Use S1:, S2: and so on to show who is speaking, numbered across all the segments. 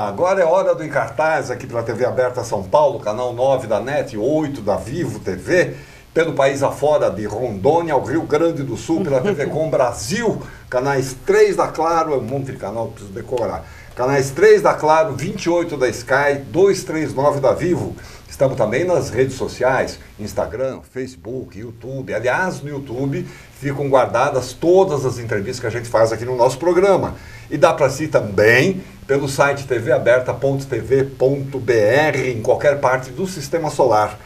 S1: Agora é hora do Em Cartaz aqui pela TV Aberta São Paulo, canal 9 da NET, 8 da Vivo TV, pelo país afora, de Rondônia ao Rio Grande do Sul, pela TV Com Brasil, canais 3 da Claro, é um monte de canal que preciso decorar, canais 3 da Claro, 28 da Sky, 239 da Vivo. Estamos também nas redes sociais, Instagram, Facebook, YouTube. Aliás, no YouTube ficam guardadas todas as entrevistas que a gente faz aqui no nosso programa. E dá para si também pelo site tvaberta.tv.br em qualquer parte do Sistema Solar.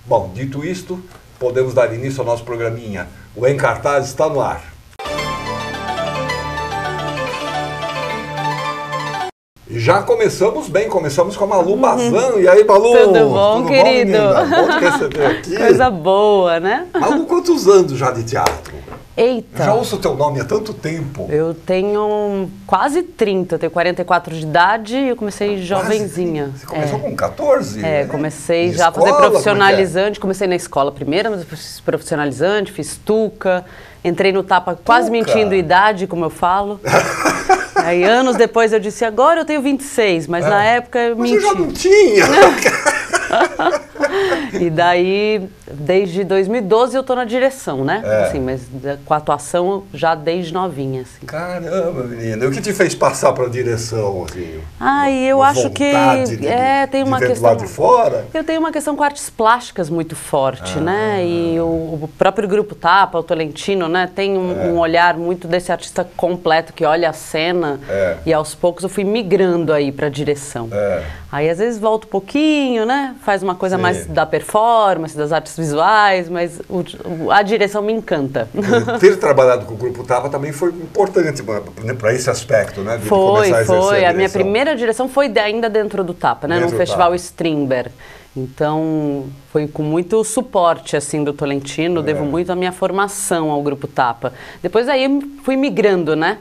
S1: Bom, dito isto, podemos dar início ao nosso programinha. O Em Cartaz está no ar. Já começamos bem, começamos com a Malu Bazan. E aí, Malu?
S2: Tudo bom, querido?
S1: Bom te receber aqui.
S2: Coisa boa, né?
S1: Malu, quantos anos já de teatro?
S2: Eita!
S1: Já ouço o teu nome há tanto tempo.
S2: Eu tenho quase 30, eu tenho 44 de idade e eu comecei jovenzinha.
S1: Você começou com 14?
S2: É, comecei já a
S1: escola,
S2: fazer profissionalizante, comecei na escola primeiro, mas depois fiz profissionalizante, fiz tuca, entrei no tapa quase mentindo idade, como eu falo. Aí, anos depois, eu disse, agora eu tenho 26, mas na época eu menti.
S1: Mas eu já não tinha!
S2: E daí, desde 2012, eu tô na direção, né? Assim, mas com a atuação já desde novinha, assim.
S1: Caramba, menina. E o que te fez passar para a direção, assim?
S2: Eu acho que tem uma questão...
S1: lá de fora?
S2: Eu tenho uma questão com artes plásticas muito forte, né? E o próprio Grupo Tapa, o Tolentino, né? Tem um olhar muito desse artista completo que olha a cena e aos poucos eu fui migrando aí para a direção. Aí às vezes volto um pouquinho, né? Faz uma coisa mais da performance, das artes visuais, mas a direção me encanta.
S1: Ter trabalhado com o Grupo Tapa também foi importante para esse aspecto, né? De começar a exercer
S2: a minha primeira direção foi ainda dentro do Tapa, né? No Festival Strindberg. Então, foi com muito suporte, assim, do Tolentino, devo muito a minha formação ao Grupo Tapa. Depois aí fui migrando, né?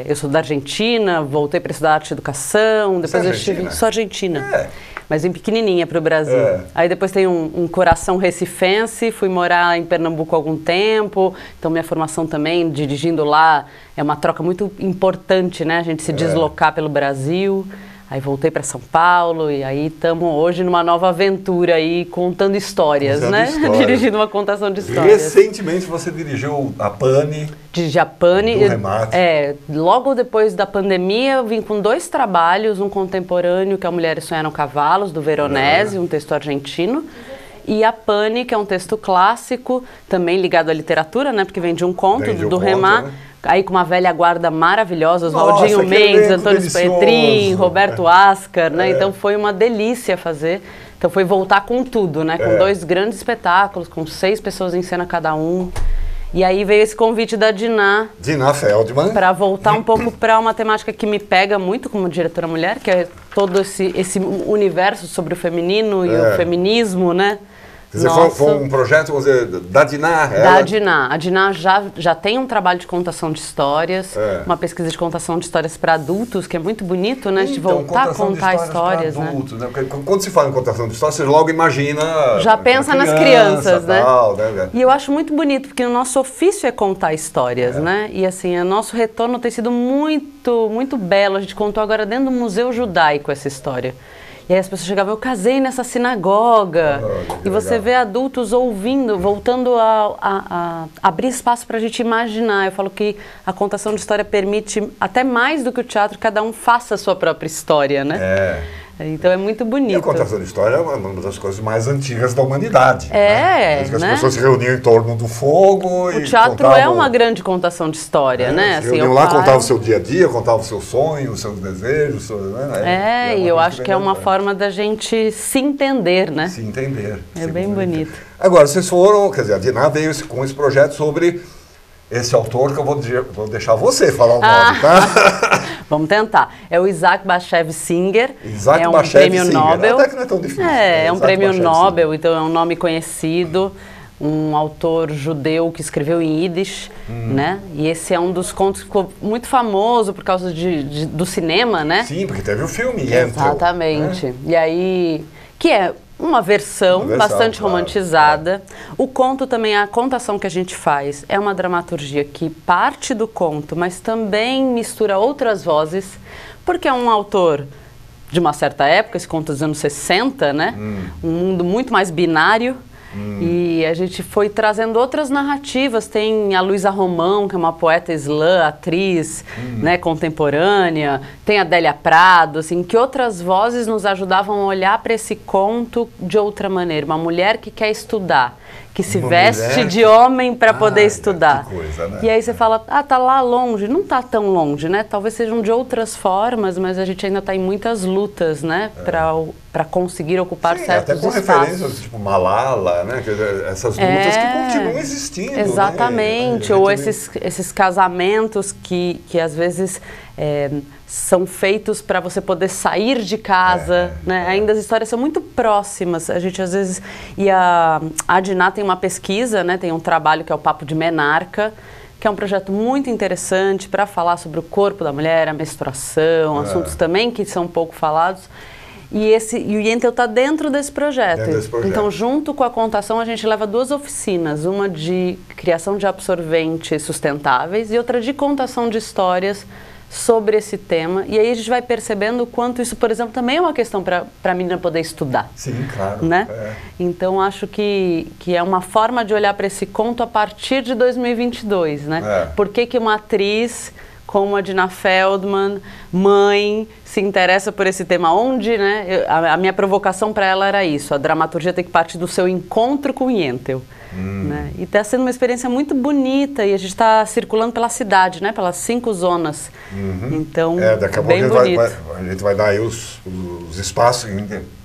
S2: Eu sou da Argentina, voltei para estudar arte e educação, depois sou argentina, mas vim pequenininha para o Brasil. Aí depois tem um coração recifense, fui morar em Pernambuco há algum tempo, então minha formação também, dirigindo lá, é uma troca muito importante, né? A gente se deslocar pelo Brasil. Aí voltei para São Paulo e aí estamos hoje numa nova aventura aí, contando histórias, né? Dirigindo uma contação de histórias.
S1: Recentemente você dirigiu a Pane.
S2: Dirigi a Pane.
S1: Do Remate.
S2: Logo depois da pandemia eu vim com 2 trabalhos, um contemporâneo que é o Mulheres Sonharam Cavalos, do Veronese, um texto argentino. E a Pane, que é um texto clássico, também ligado à literatura, né? Porque vem de um conto do Remate. Né? Aí com uma velha guarda maravilhosa, Oswaldinho Mendes, Antônio Petrin, Roberto Ascar, né? Então foi uma delícia fazer. Então foi voltar com tudo, né? Com 2 grandes espetáculos, com 6 pessoas em cena cada um. E aí veio esse convite da Dinah
S1: Feldman,
S2: para voltar um pouco para uma temática que me pega muito como diretora mulher, que é todo esse universo sobre o feminino e o feminismo, né?
S1: Quer dizer, foi um projeto, vamos dizer, da Dinah?
S2: Da Dinah. A Dinah já tem um trabalho de contação de histórias, uma pesquisa de contação de histórias para adultos, que é muito bonito, né? De voltar a contar histórias, né?
S1: Porque quando se fala em contação de histórias, você logo imagina...
S2: Já pensa nas crianças, né? E eu acho muito bonito, porque o nosso ofício é contar histórias, né? E assim, o nosso retorno tem sido muito, muito belo. A gente contou agora dentro do Museu Judaico essa história. E aí as pessoas chegavam, eu casei nessa sinagoga. E você vê adultos ouvindo, voltando a abrir espaço para a gente imaginar. Eu falo que a contação de história permite, até mais do que o teatro, cada um faça a sua própria história, né? Então é muito bonito.
S1: E a contação de história é uma das coisas mais antigas da humanidade.
S2: Né?
S1: As pessoas se reuniam em torno do fogo
S2: e teatro contavam... é uma grande contação de história, né?
S1: Se reuniam lá, contavam o seu dia a dia, contavam o seu sonho, os seus desejos.
S2: E eu acho que é uma forma da gente se entender, né?
S1: Se entender.
S2: É bem bonito.
S1: Agora, vocês foram, quer dizer, a Dinah veio com esse projeto sobre esse autor que eu vou deixar você falar o nome, tá?
S2: Vamos tentar. É o Isaac Bashevis Singer.
S1: Isaac
S2: é um
S1: Bashevis
S2: prêmio
S1: Singer.
S2: Nobel.
S1: Até que não é tão difícil.
S2: É um prêmio Nobel, então é um nome conhecido. Um autor judeu que escreveu em Yiddish, né? E esse é um dos contos que ficou muito famoso por causa do cinema, né?
S1: Sim, porque teve o filme.
S2: Exatamente. Né? E aí, que é uma versão bastante romantizada. O conto também, a contação que a gente faz é uma dramaturgia que parte do conto, mas também mistura outras vozes, porque é um autor de uma certa época, esse conto dos anos 60, né? Um mundo muito mais binário. E a gente foi trazendo outras narrativas. Tem a Luísa Romão, que é uma poeta islã, atriz, né, contemporânea. Tem a Adélia Prado, assim, que outras vozes nos ajudavam a olhar para esse conto de outra maneira. Uma mulher que quer estudar, que se veste de homem para poder estudar.
S1: Que coisa, né?
S2: E aí você fala, tá lá longe. Não tá tão longe, né? Talvez sejam de outras formas, mas a gente ainda está em muitas lutas, né? Para conseguir ocupar certos
S1: até com
S2: espaços.
S1: referências, tipo Malala, né? Essas lutas que continuam existindo.
S2: Exatamente,
S1: né?
S2: Ou esses casamentos que às vezes são feitos para você poder sair de casa, né? Ainda as histórias são muito próximas. A gente às vezes... E a Diná tem uma pesquisa, né? Tem um trabalho que é o Papo de Menarca, que é um projeto muito interessante para falar sobre o corpo da mulher, a menstruação, assuntos também que são pouco falados. E o Yentl está dentro desse projeto. Então, junto com a contação, a gente leva 2 oficinas. Uma de criação de absorventes sustentáveis e outra de contação de histórias sobre esse tema. E aí a gente vai percebendo o quanto isso, por exemplo, também é uma questão para a menina poder estudar.
S1: Sim, claro.
S2: Né? Então, acho que é uma forma de olhar para esse conto a partir de 2022. Né? Por que uma atriz como a Diná Feldman, mãe, se interessa por esse tema? Onde, né? A minha provocação para ela era isso, a dramaturgia tem que partir do seu encontro com o Yentl. Né? E está sendo uma experiência muito bonita e a gente está circulando pela cidade, né? Pelas 5 zonas. Então,
S1: daqui a
S2: bem
S1: pouco
S2: bonito.
S1: a gente vai dar aí os espaços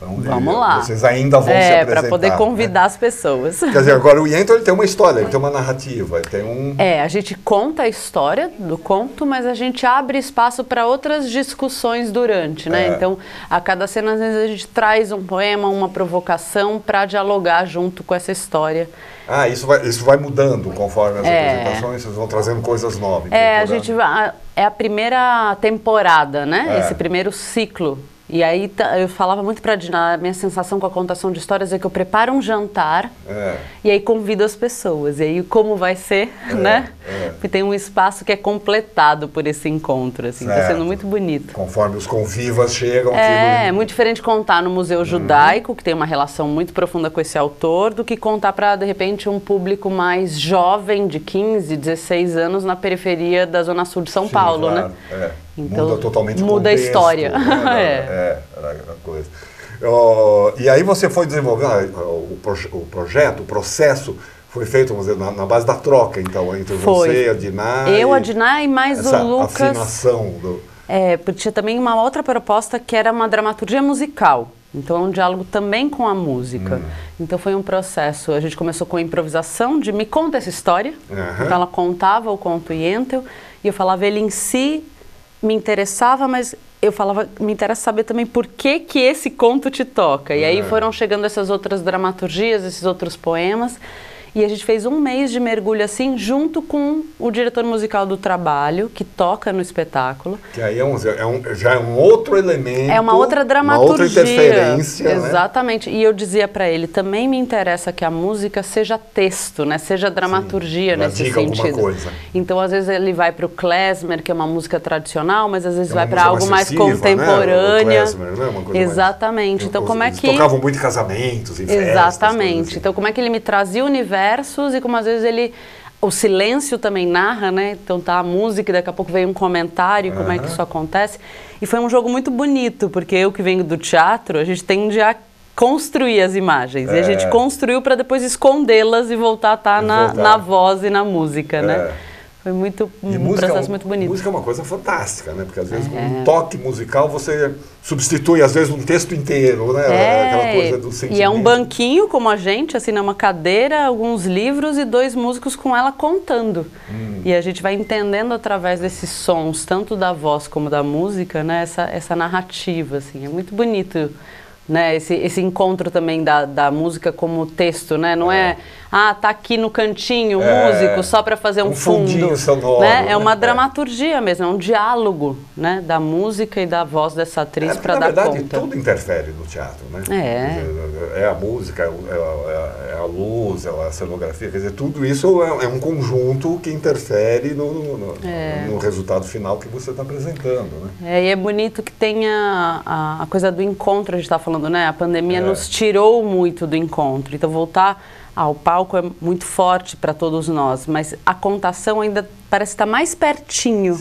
S1: onde
S2: Vamos lá.
S1: vocês ainda vão se apresentar.
S2: Para poder convidar as pessoas.
S1: Quer dizer, agora o Yentl ele tem uma história, ele tem uma narrativa, ele tem um...
S2: a gente conta a história do conto, mas a gente abre espaço para outras discussões durante, né? Então, a cada cena, às vezes, a gente traz um poema, uma provocação para dialogar junto com essa história.
S1: Isso vai mudando conforme as apresentações, vocês vão trazendo coisas novas.
S2: É a primeira temporada, né? Esse primeiro ciclo. E aí eu falava muito para a Diná, a minha sensação com a contação de histórias é que eu preparo um jantar e aí convido as pessoas. E aí como vai ser, né? Porque tem um espaço que é completado por esse encontro, assim, está sendo muito bonito.
S1: Conforme os convivas chegam.
S2: É muito diferente contar no Museu Judaico, que tem uma relação muito profunda com esse autor, do que contar para, de repente, um público mais jovem, de 15, 16 anos, na periferia da Zona Sul de São Paulo,
S1: claro,
S2: né? Então,
S1: muda totalmente o
S2: muda
S1: contexto,
S2: a história.
S1: Né? A coisa. E aí você foi desenvolvendo o projeto, o processo foi feito, vamos dizer, na base da troca, então, entre você, a Diná...
S2: a Diná e mais o Lucas...
S1: afinação do...
S2: porque tinha também uma outra proposta que era uma dramaturgia musical. Então, é um diálogo também com a música. Então, foi um processo. A gente começou com a improvisação de me conta essa história. Então, ela contava o conto Yentl e eu falava, ele em si me interessava, mas eu falava, me interessa saber também por que esse conto te toca. E aí foram chegando essas outras dramaturgias, esses outros poemas. E a gente fez um mês de mergulho assim, junto com o diretor musical do trabalho, que toca no espetáculo.
S1: Que aí já é um outro elemento.
S2: É uma outra dramaturgia.
S1: Uma outra interferência.
S2: Exatamente. Né? E eu dizia para ele, também me interessa que a música seja texto, né? Seja dramaturgia nesse sentido. Coisa. Então, às vezes, ele vai para o klezmer, que é uma música tradicional, mas às vezes vai para algo mais contemporânea. Né? O klezmer, né? Uma coisa exatamente.
S1: Mais...
S2: Então, como é que...
S1: tocavam muito em casamentos, em festas.
S2: Exatamente.
S1: Assim.
S2: Então, como é que ele me trazia o universo e como às vezes o silêncio também narra, né? Então tá a música e daqui a pouco vem um comentário, como é que isso acontece. E foi um jogo muito bonito, porque eu que venho do teatro, a gente tende a construir as imagens. E a gente construiu para depois escondê-las e voltar a estar na voz e na música, né? Foi um processo muito bonito.
S1: Música é uma coisa fantástica, né? Porque às vezes com um toque musical você substitui, às vezes, um texto inteiro, né? Aquela coisa do sentimento.
S2: E é um banquinho como a gente, assim, uma cadeira, alguns livros e 2 músicos com ela contando. E a gente vai entendendo através desses sons, tanto da voz como da música, né? Essa narrativa, assim. É muito bonito, né? Esse encontro também da música como texto, né? Não é tá aqui no cantinho, músico, só para fazer um fundo.
S1: Fundinho sonoro.
S2: Né? É uma dramaturgia mesmo, é um diálogo, né, da música e da voz dessa atriz para dar conta.
S1: Na verdade, tudo interfere no teatro, né? É a música, é a luz, é a cenografia, quer dizer, tudo isso é um conjunto que interfere no resultado final que você está apresentando, né?
S2: E é bonito que tenha a coisa do encontro, a gente está falando, né? A pandemia nos tirou muito do encontro, então voltar ao palco é muito forte para todos nós, mas a contação ainda parece estar mais pertinho,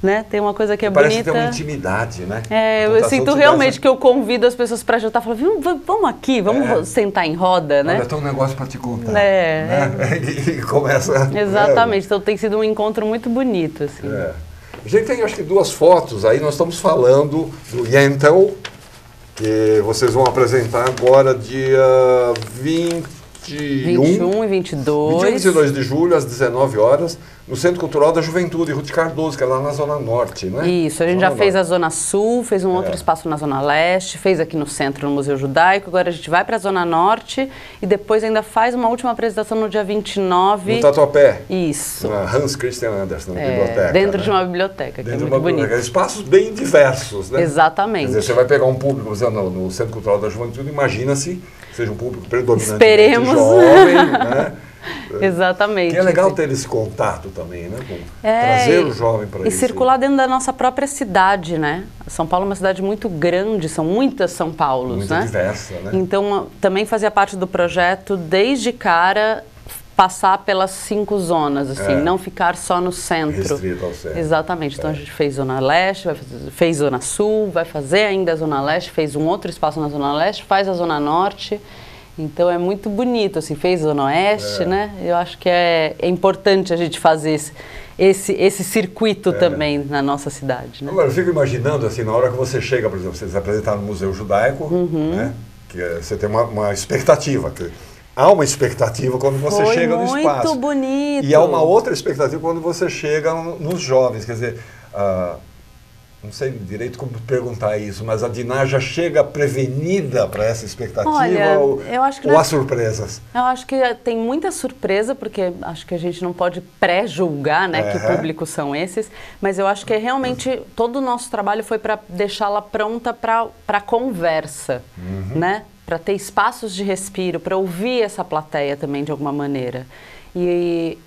S2: né? Tem uma coisa que é bonita.
S1: Parece que tem uma intimidade, né?
S2: Eu sinto realmente que eu convido as pessoas para jantar, falo, vamos aqui, vamos sentar em roda, né?
S1: Olha, tem um negócio para te contar. Né? E começa...
S2: Exatamente, então tem sido um encontro muito bonito, assim.
S1: A gente tem, acho que, 2 fotos aí, nós estamos falando do Yentl, que vocês vão apresentar agora dia 21
S2: e 22.
S1: 21 e 22 de julho, às 19 horas, no Centro Cultural da Juventude, Ruth Cardoso, que é lá na Zona Norte, né?
S2: Isso, a gente já fez a Zona Sul, fez um outro espaço na Zona Leste, fez aqui no centro, no Museu Judaico, agora a gente vai para a Zona Norte e depois ainda faz uma última apresentação no dia 29.
S1: No Tatuapé.
S2: Isso.
S1: Na Hans Christian Andersen, na biblioteca.
S2: Dentro de uma biblioteca, que é muito bonito.
S1: Espaços bem diversos, né?
S2: Exatamente.
S1: Quer dizer, você vai pegar um público, por exemplo, no Centro Cultural da Juventude, imagina-se seja um público predominantemente jovem, né?
S2: Exatamente.
S1: Que é legal ter esse contato também, né? Trazer o jovem para isso.
S2: E circular dentro da nossa própria cidade, né? São Paulo é uma cidade muito grande, são muitas São Paulos, né?
S1: Muito diversa, né?
S2: Então, também fazia parte do projeto, desde cara, passar pelas 5 zonas, assim, não ficar só no centro.
S1: Restrito ao centro.
S2: Exatamente. Então, a gente fez Zona Leste, fez Zona Sul, vai fazer ainda a Zona Leste, fez um outro espaço na Zona Leste, faz a Zona Norte. Então, é muito bonito, assim, fez Zona Oeste, né? Eu acho que é importante a gente fazer esse circuito também na nossa cidade, né?
S1: Agora, eu fico imaginando, assim, na hora que você chega, por exemplo, vocês apresentaram no Museu Judaico, né? Que você tem uma expectativa, há uma expectativa quando você chega no espaço.
S2: Muito bonito.
S1: E há uma outra expectativa quando você chega nos jovens. Quer dizer, não sei direito como perguntar isso, mas a Dinah já chega prevenida para essa expectativa?
S2: Olha, eu acho que
S1: ou há surpresas?
S2: Eu acho que tem muita surpresa, porque acho que a gente não pode pré-julgar, né, que público são esses, mas eu acho que realmente todo o nosso trabalho foi para deixá-la pronta para conversa, né? Para ter espaços de respiro, para ouvir essa plateia também de alguma maneira. E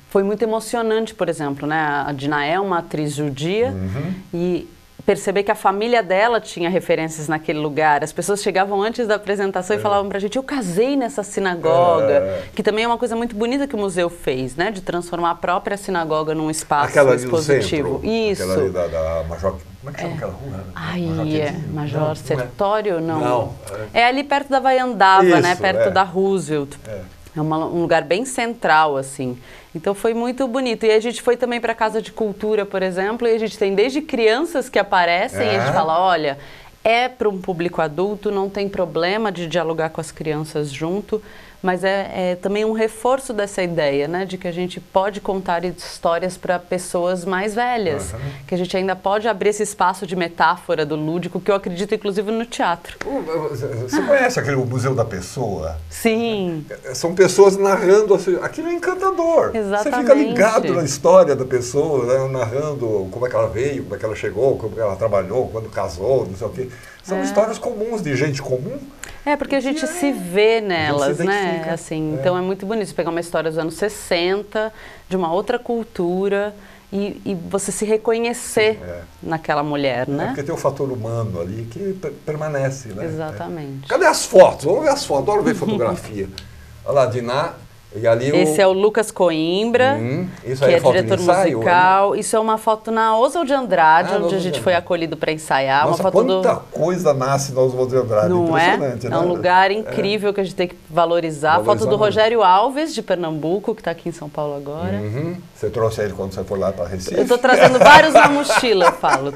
S2: foi muito emocionante, por exemplo, né? A Dinah é uma atriz judia e perceber que a família dela tinha referências naquele lugar. As pessoas chegavam antes da apresentação e falavam pra gente, eu casei nessa sinagoga, que também é uma coisa muito bonita que o museu fez, né? De transformar a própria sinagoga num espaço expositivo. Isso.
S1: Aquela ali da Major... Como é que chama aquela rua?
S2: Major Sertório? Não. É ali perto da Vaiandava, né? Perto da Roosevelt. É um lugar bem central, assim. Então foi muito bonito. E a gente foi também para a Casa de Cultura, por exemplo, e a gente tem desde crianças que aparecem e a gente fala, olha, é para um público adulto, não tem problema de dialogar com as crianças junto, mas é também um reforço dessa ideia, né, de que a gente pode contar histórias para pessoas mais velhas, que a gente ainda pode abrir esse espaço de metáfora do lúdico, que eu acredito inclusive no teatro.
S1: Você conhece aquele Museu da Pessoa?
S2: Sim.
S1: São pessoas narrando, assim, aquilo é encantador.
S2: Exatamente.
S1: Você fica ligado na história da pessoa, né, narrando como é que ela veio, como é que ela chegou, como ela trabalhou, quando casou, não sei o quê. São histórias comuns, de gente comum.
S2: Porque a gente se vê nelas, né? Assim, então é muito bonito. Você pegar uma história dos anos 60, de uma outra cultura, e você se reconhecer naquela mulher, né?
S1: Porque tem o fator humano ali que permanece, né?
S2: Exatamente.
S1: Cadê as fotos? Vamos ver as fotos. Adoro ver fotografia. Olha lá, Dinah. E ali
S2: esse é o Lucas Coimbra,
S1: isso
S2: que
S1: aí
S2: é diretor
S1: ensaio,
S2: musical. Isso é uma foto na Oswald de Andrade, onde a gente foi acolhido para ensaiar.
S1: Nossa,
S2: uma foto
S1: quanta coisa nasce na Oswald de Andrade.
S2: Não
S1: impressionante,
S2: é?
S1: Né?
S2: É um lugar incrível que a gente tem que valorizar. Foto do Rogério Alves, de Pernambuco, que está aqui em São Paulo agora.
S1: Você trouxe ele quando você foi lá para Recife?
S2: Eu estou trazendo vários na mochila, eu falo.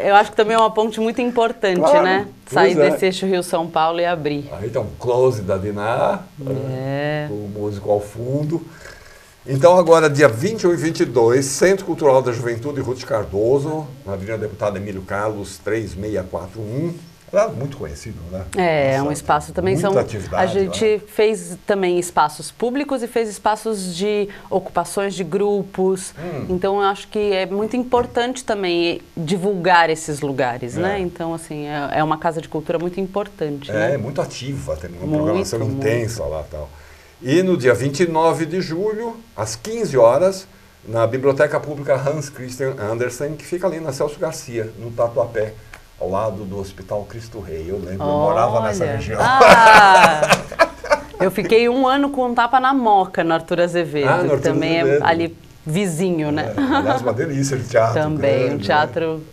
S2: Eu acho que também é uma ponte muito importante, né? Sair desse eixo Rio-São Paulo e abrir.
S1: Aí tem um close da Dinah, o músico ao fundo. Então agora, dia 21 e 22, Centro Cultural da Juventude Ruth Cardoso, na Avenida Deputado Emílio Carlos, 3641, Era muito conhecido, né?
S2: É um espaço também. A gente fez também espaços públicos e fez espaços de ocupações de grupos. Então, eu acho que é muito importante também divulgar esses lugares, né? Então, assim, é uma casa de cultura muito importante.
S1: É, muito ativa, tem uma programação intensa lá e tal. E no dia 29 de julho, às 15 horas, na Biblioteca Pública Hans Christian Andersen, que fica ali na Celso Garcia, no Tatuapé, ao lado do Hospital Cristo Rei. Eu lembro, eu morava nessa região.
S2: Eu fiquei 1 ano com um tapa na Moca, no Arthur Azevedo, que também é ali vizinho, né?
S1: Aliás, uma delícia de teatro.
S2: Também, grande, um teatro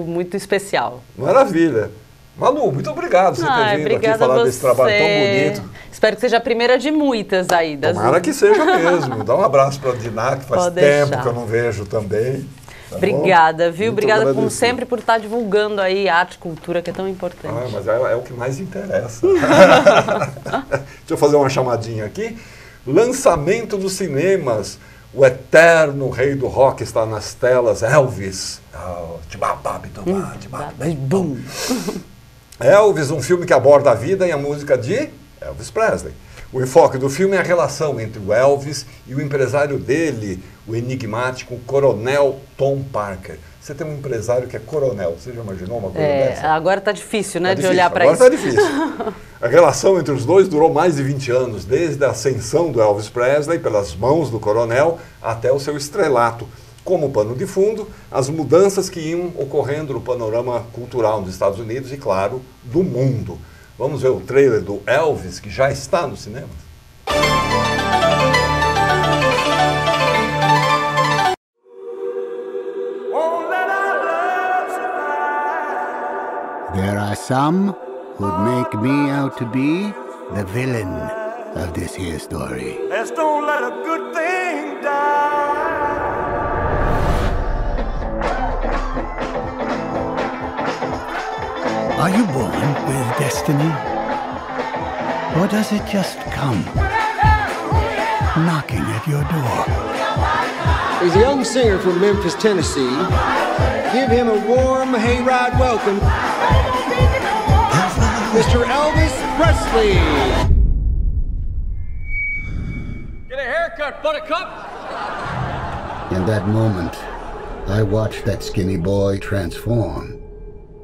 S2: muito especial.
S1: Maravilha. Malu, muito obrigado por você ter vindo aqui falar desse trabalho tão bonito.
S2: Espero que seja a primeira de muitas aí.
S1: Tomara que seja mesmo. Dá um abraço para a Diná, que faz tempo que eu não vejo também. Tá
S2: Obrigada, viu? Muito obrigada, como sempre, por estar divulgando aí arte e cultura, que é tão importante.
S1: Mas é o que mais interessa. Deixa eu fazer uma chamadinha aqui. Lançamento dos cinemas. O eterno rei do rock está nas telas, Elvis. Elvis, um filme que aborda a vida e a música de Elvis Presley. O enfoque do filme é a relação entre o Elvis e o empresário dele, o enigmático Coronel Tom Parker. Você tem um empresário que é coronel, você já imaginou uma coisa dessa?
S2: Agora está difícil, né, de olhar para isso.
S1: Agora está difícil. A relação entre os dois durou mais de 20 anos, desde a ascensão do Elvis Presley pelas mãos do coronel até o seu estrelato. Como pano de fundo, as mudanças que iam ocorrendo no panorama cultural dos Estados Unidos e, claro, do mundo. Vamos ver o trailer do Elvis, que já está no cinema.
S3: There are some who'd make me out to be the villain of this here story. Let's don't let a good thing die. Are you born with destiny? Or does it just come knocking at your door?
S4: He's a young singer from Memphis, Tennessee. Give him a warm hayride welcome, Mr. Elvis Presley.
S5: Get a haircut, buttercup.
S3: In that moment, I watched that skinny boy transform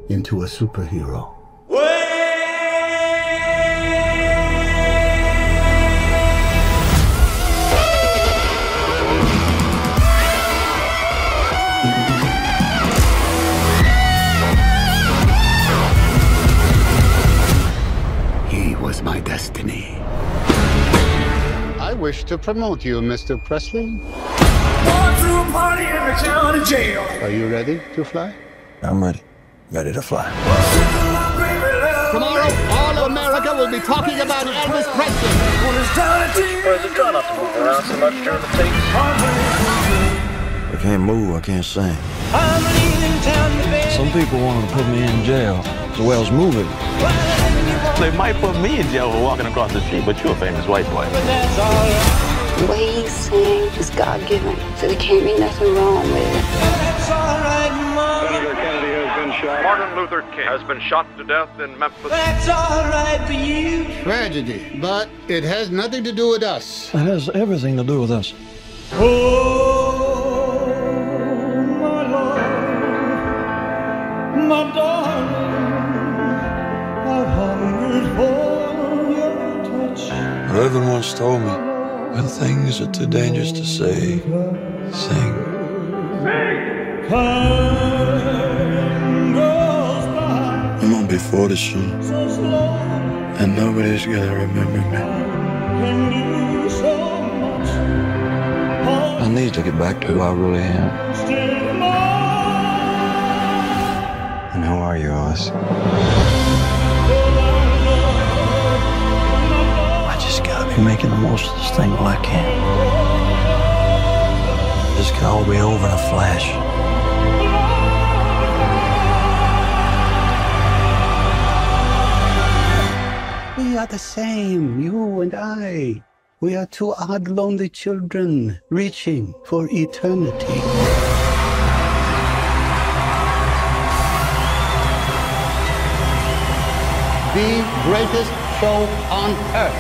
S3: into a superhero. He was my destiny. I wish to promote you, Mr. Presley. Are you ready to fly?
S6: I'm ready. Ready to fly.
S3: Tomorrow, all of America will be talking about Elvis Presley.
S6: President, try not to move around so much during the tapes. I can't move, I can't sing. Some people wanted to put me in jail as well as moving.
S7: They might put me in jail for walking across the street, but you're a famous white boy.
S8: The way he sang is God-given, so there can't be nothing wrong with it.
S9: Senator Kennedy has been shot.
S10: Martin Luther King has been shot to death in Memphis.
S9: That's all right for you.
S3: Tragedy, but it has nothing to do with us.
S6: It has everything to do with us.
S9: Oh, my Lord, my darling, I've hungered for your touch.
S6: Reverend once told me, when things are too dangerous to say, sing. I'm gonna be 40 soon, and nobody's gonna remember me. I need to get back to who I really am. And who are you, Oz? I just gotta be making the most of this thing while I can. This can all be over in a flash.
S3: We are the same, you and I. We are two odd, lonely children reaching for eternity. the greatest show on earth.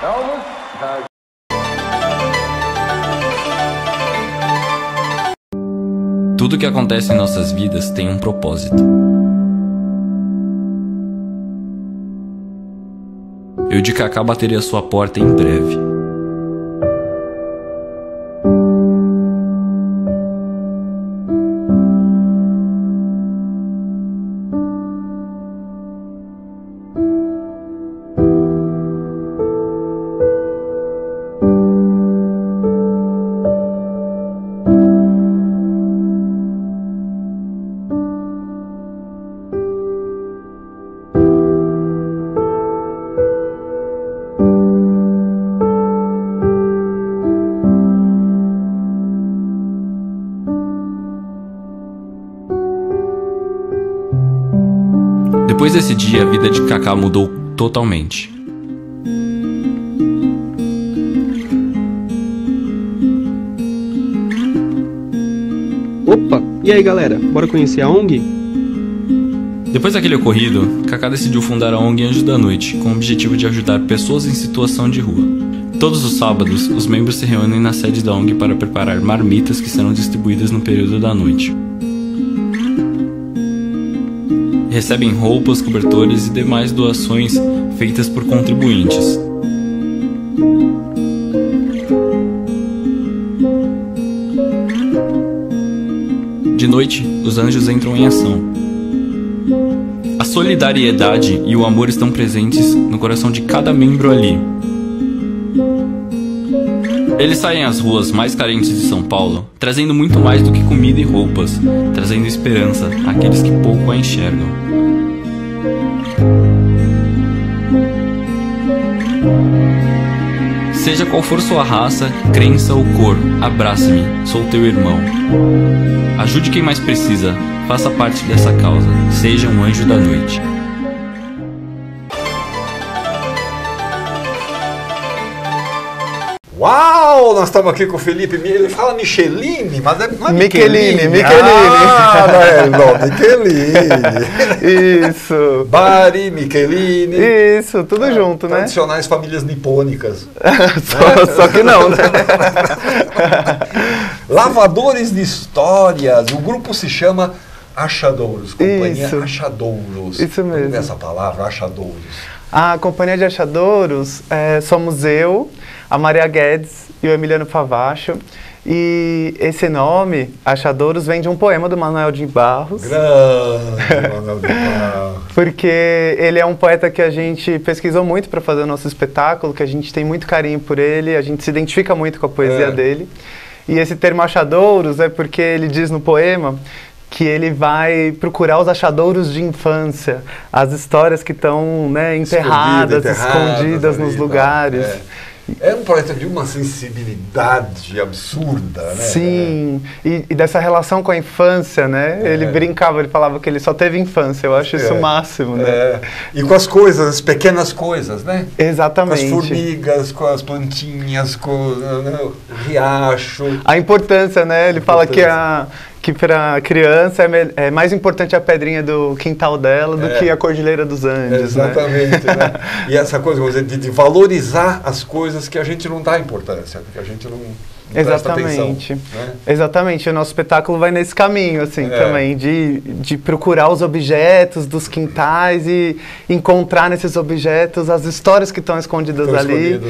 S10: Elvis has...
S11: Tudo que acontece em nossas vidas tem um propósito. Eu de Kaká bateria a sua porta em breve. Depois desse dia, a vida de Kaká mudou totalmente.
S12: Opa, e aí galera, bora conhecer a ONG?
S11: Depois daquele ocorrido, Kaká decidiu fundar a ONG Anjo da Noite, com o objetivo de ajudar pessoas em situação de rua. Todos os sábados, os membros se reúnem na sede da ONG para preparar marmitas que serão distribuídas no período da noite. Recebem roupas, cobertores e demais doações feitas por contribuintes. De noite, os anjos entram em ação. A solidariedade e o amor estão presentes no coração de cada membro ali. Eles saem às ruas mais carentes de São Paulo, trazendo muito mais do que comida e roupas, trazendo esperança àqueles que pouco a enxergam. Seja qual for sua raça, crença ou cor, abrace-me, sou teu irmão. Ajude quem mais precisa, faça parte dessa causa, seja um anjo da noite.
S1: Uau! Nós estamos aqui com o Felipe. Ele fala Michelini, mas não é
S13: Michelini.
S1: Ah, não, Michelini.
S13: Isso.
S1: Bari, Michelini.
S13: Isso, tudo junto, né?
S1: Tradicionais famílias nipônicas.
S13: só que não, né?
S1: Lavadores de Histórias. O grupo se chama Achadouros. Companhia
S13: Isso.
S1: Achadouros.
S13: Isso mesmo.
S1: Essa palavra, Achadouros.
S13: A Companhia de Achadouros somos eu, a Maria Guedes e o Emiliano Favacho. E esse nome, Achadouros, vem de um poema do Manuel de Barros.
S1: Grande Manuel de Barros.
S13: Porque ele é um poeta que a gente pesquisou muito para fazer o nosso espetáculo, que a gente tem muito carinho por ele, a gente se identifica muito com a poesia dele. E esse termo achadouros é porque ele diz no poema que ele vai procurar os achadouros de infância, as histórias que estão, né, enterradas, escondidas nos lugares.
S1: É um poeta de uma sensibilidade absurda, né?
S13: Sim, e dessa relação com a infância, né? Ele brincava, ele falava que ele só teve infância, eu acho isso o máximo, né?
S1: E com as coisas, as pequenas coisas, né?
S13: Exatamente.
S1: Com as formigas, com as plantinhas, com o riacho.
S13: A importância, né? Ele fala que para a criança é mais importante a pedrinha do quintal dela do que a Cordilheira dos Andes.
S1: Exatamente, né? E essa coisa, vamos dizer, de valorizar as coisas que a gente não dá importância, que a gente não presta atenção. Né?
S13: Exatamente, o nosso espetáculo vai nesse caminho, assim, também, de procurar os objetos dos quintais e encontrar nesses objetos as histórias que estão escondidas ali.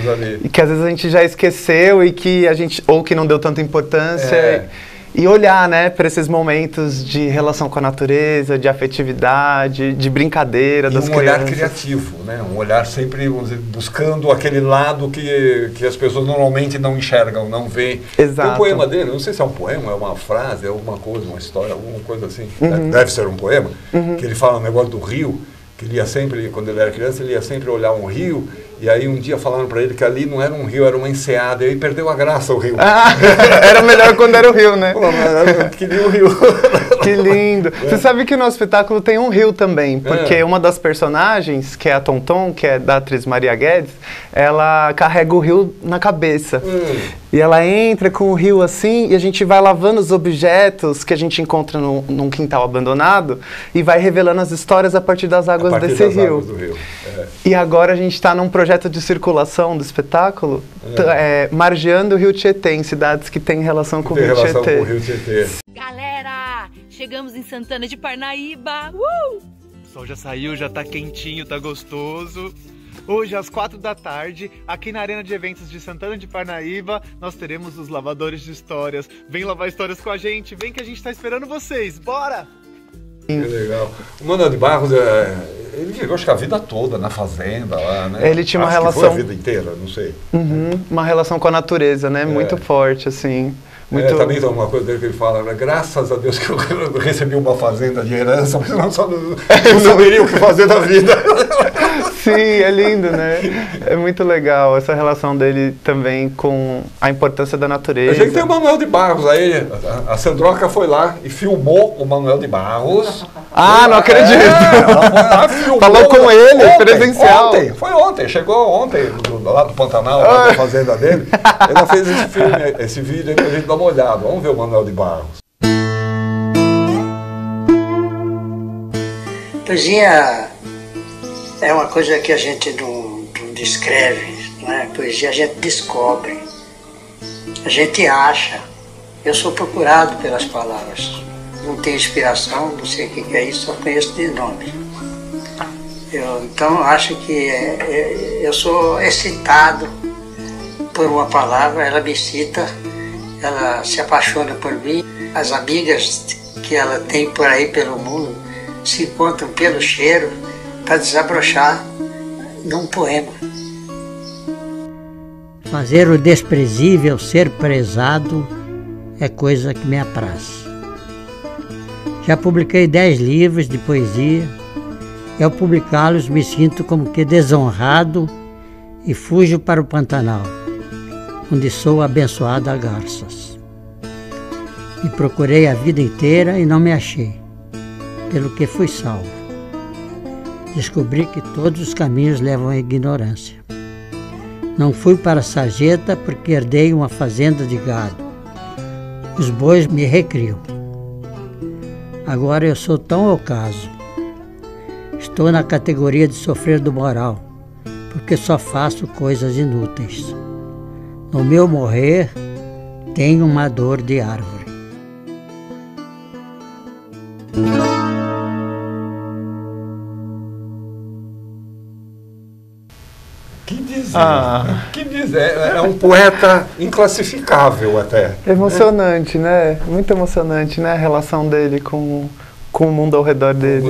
S13: E que às vezes a gente já esqueceu e que a gente, ou que não deu tanta importância. E olhar, né, para esses momentos de relação com a natureza, de afetividade, de brincadeira das crianças.
S1: Um olhar criativo, né? Um olhar sempre, vamos dizer, buscando aquele lado que as pessoas normalmente não enxergam, não veem.
S13: Exato.
S1: Tem um poema dele, não sei se é um poema, é uma frase, é alguma coisa, uma história, alguma coisa assim. Deve ser um poema, que ele fala um negócio do rio, que ele ia sempre, quando ele era criança, ele ia sempre olhar um rio E aí um dia falaram para ele que ali não era um rio, era uma enseada. E aí perdeu a graça o rio.
S13: Era melhor quando era o rio, né?
S1: Pô, mas queria o rio.
S13: Que lindo. Você sabe que no espetáculo tem um rio também, porque uma das personagens, que é a Tonton, que é da atriz Maria Guedes, ela carrega o rio na cabeça. E ela entra com o rio assim, e a gente vai lavando os objetos que a gente encontra num quintal abandonado e vai revelando as histórias a partir das águas desse rio.
S1: Águas do rio.
S13: E agora a gente está num projeto de circulação do espetáculo, margeando o Rio Tietê, em cidades que têm relação com o Rio Tietê.
S14: Galera, chegamos em Santana de Parnaíba! O
S13: sol já saiu, já tá quentinho, tá gostoso. Hoje, às 4 da tarde, aqui na Arena de Eventos de Santana de Parnaíba, nós teremos os lavadores de histórias. Vem lavar histórias com a gente, vem que a gente tá esperando vocês, bora!
S1: Que legal. O Manuel de Barros, ele viveu acho que a vida toda na fazenda lá, né?
S13: Ele tinha uma
S1: acho
S13: relação...
S1: que foi a vida inteira, não sei.
S13: Uma relação com a natureza, né? Muito forte, assim. Muito...
S1: também tem uma coisa dele que ele fala, né? Graças a Deus que eu recebi uma fazenda de herança, mas não saberia o que fazer da vida.
S13: Sim, é lindo, né? É muito legal essa relação dele também com a importância da natureza.
S1: Eu sei que tem o Manuel de Barros aí, a Sandroca foi lá e filmou o Manuel de Barros.
S13: Não acredito!
S1: Ela filmou,
S13: falou com ele, presencial.
S1: Foi ontem, chegou ontem, lá do Pantanal, lá da fazenda dele. Ela fez esse filme, esse vídeo aí pra gente dar uma olhada. Vamos ver o Manuel de Barros.
S15: Poesia é uma coisa que a gente não descreve, não é? Poesia a gente descobre, a gente acha. Eu sou procurado pelas palavras, não tenho inspiração, não sei o que é isso, só conheço de nome. Então acho que eu sou excitado por uma palavra, ela me excita, ela se apaixona por mim. As amigas que ela tem por aí pelo mundo se encontram pelo cheiro para desabrochar num poema.
S16: Fazer o desprezível ser prezado é coisa que me apraz. Já publiquei 10 livros de poesia e ao publicá-los me sinto como que desonrado e fujo para o Pantanal, onde sou abençoado a garças. Me procurei a vida inteira e não me achei, pelo que fui salvo. Descobri que todos os caminhos levam à ignorância. Não fui para a sarjeta porque herdei uma fazenda de gado. Os bois me recriam. Agora eu sou tão ocaso. Estou na categoria de sofrer do moral, porque só faço coisas inúteis. No meu morrer, tenho uma dor de árvore.
S1: Que dizer, é um poeta inclassificável até.
S13: Emocionante, né? Muito emocionante, né? A relação dele com o mundo ao redor dele.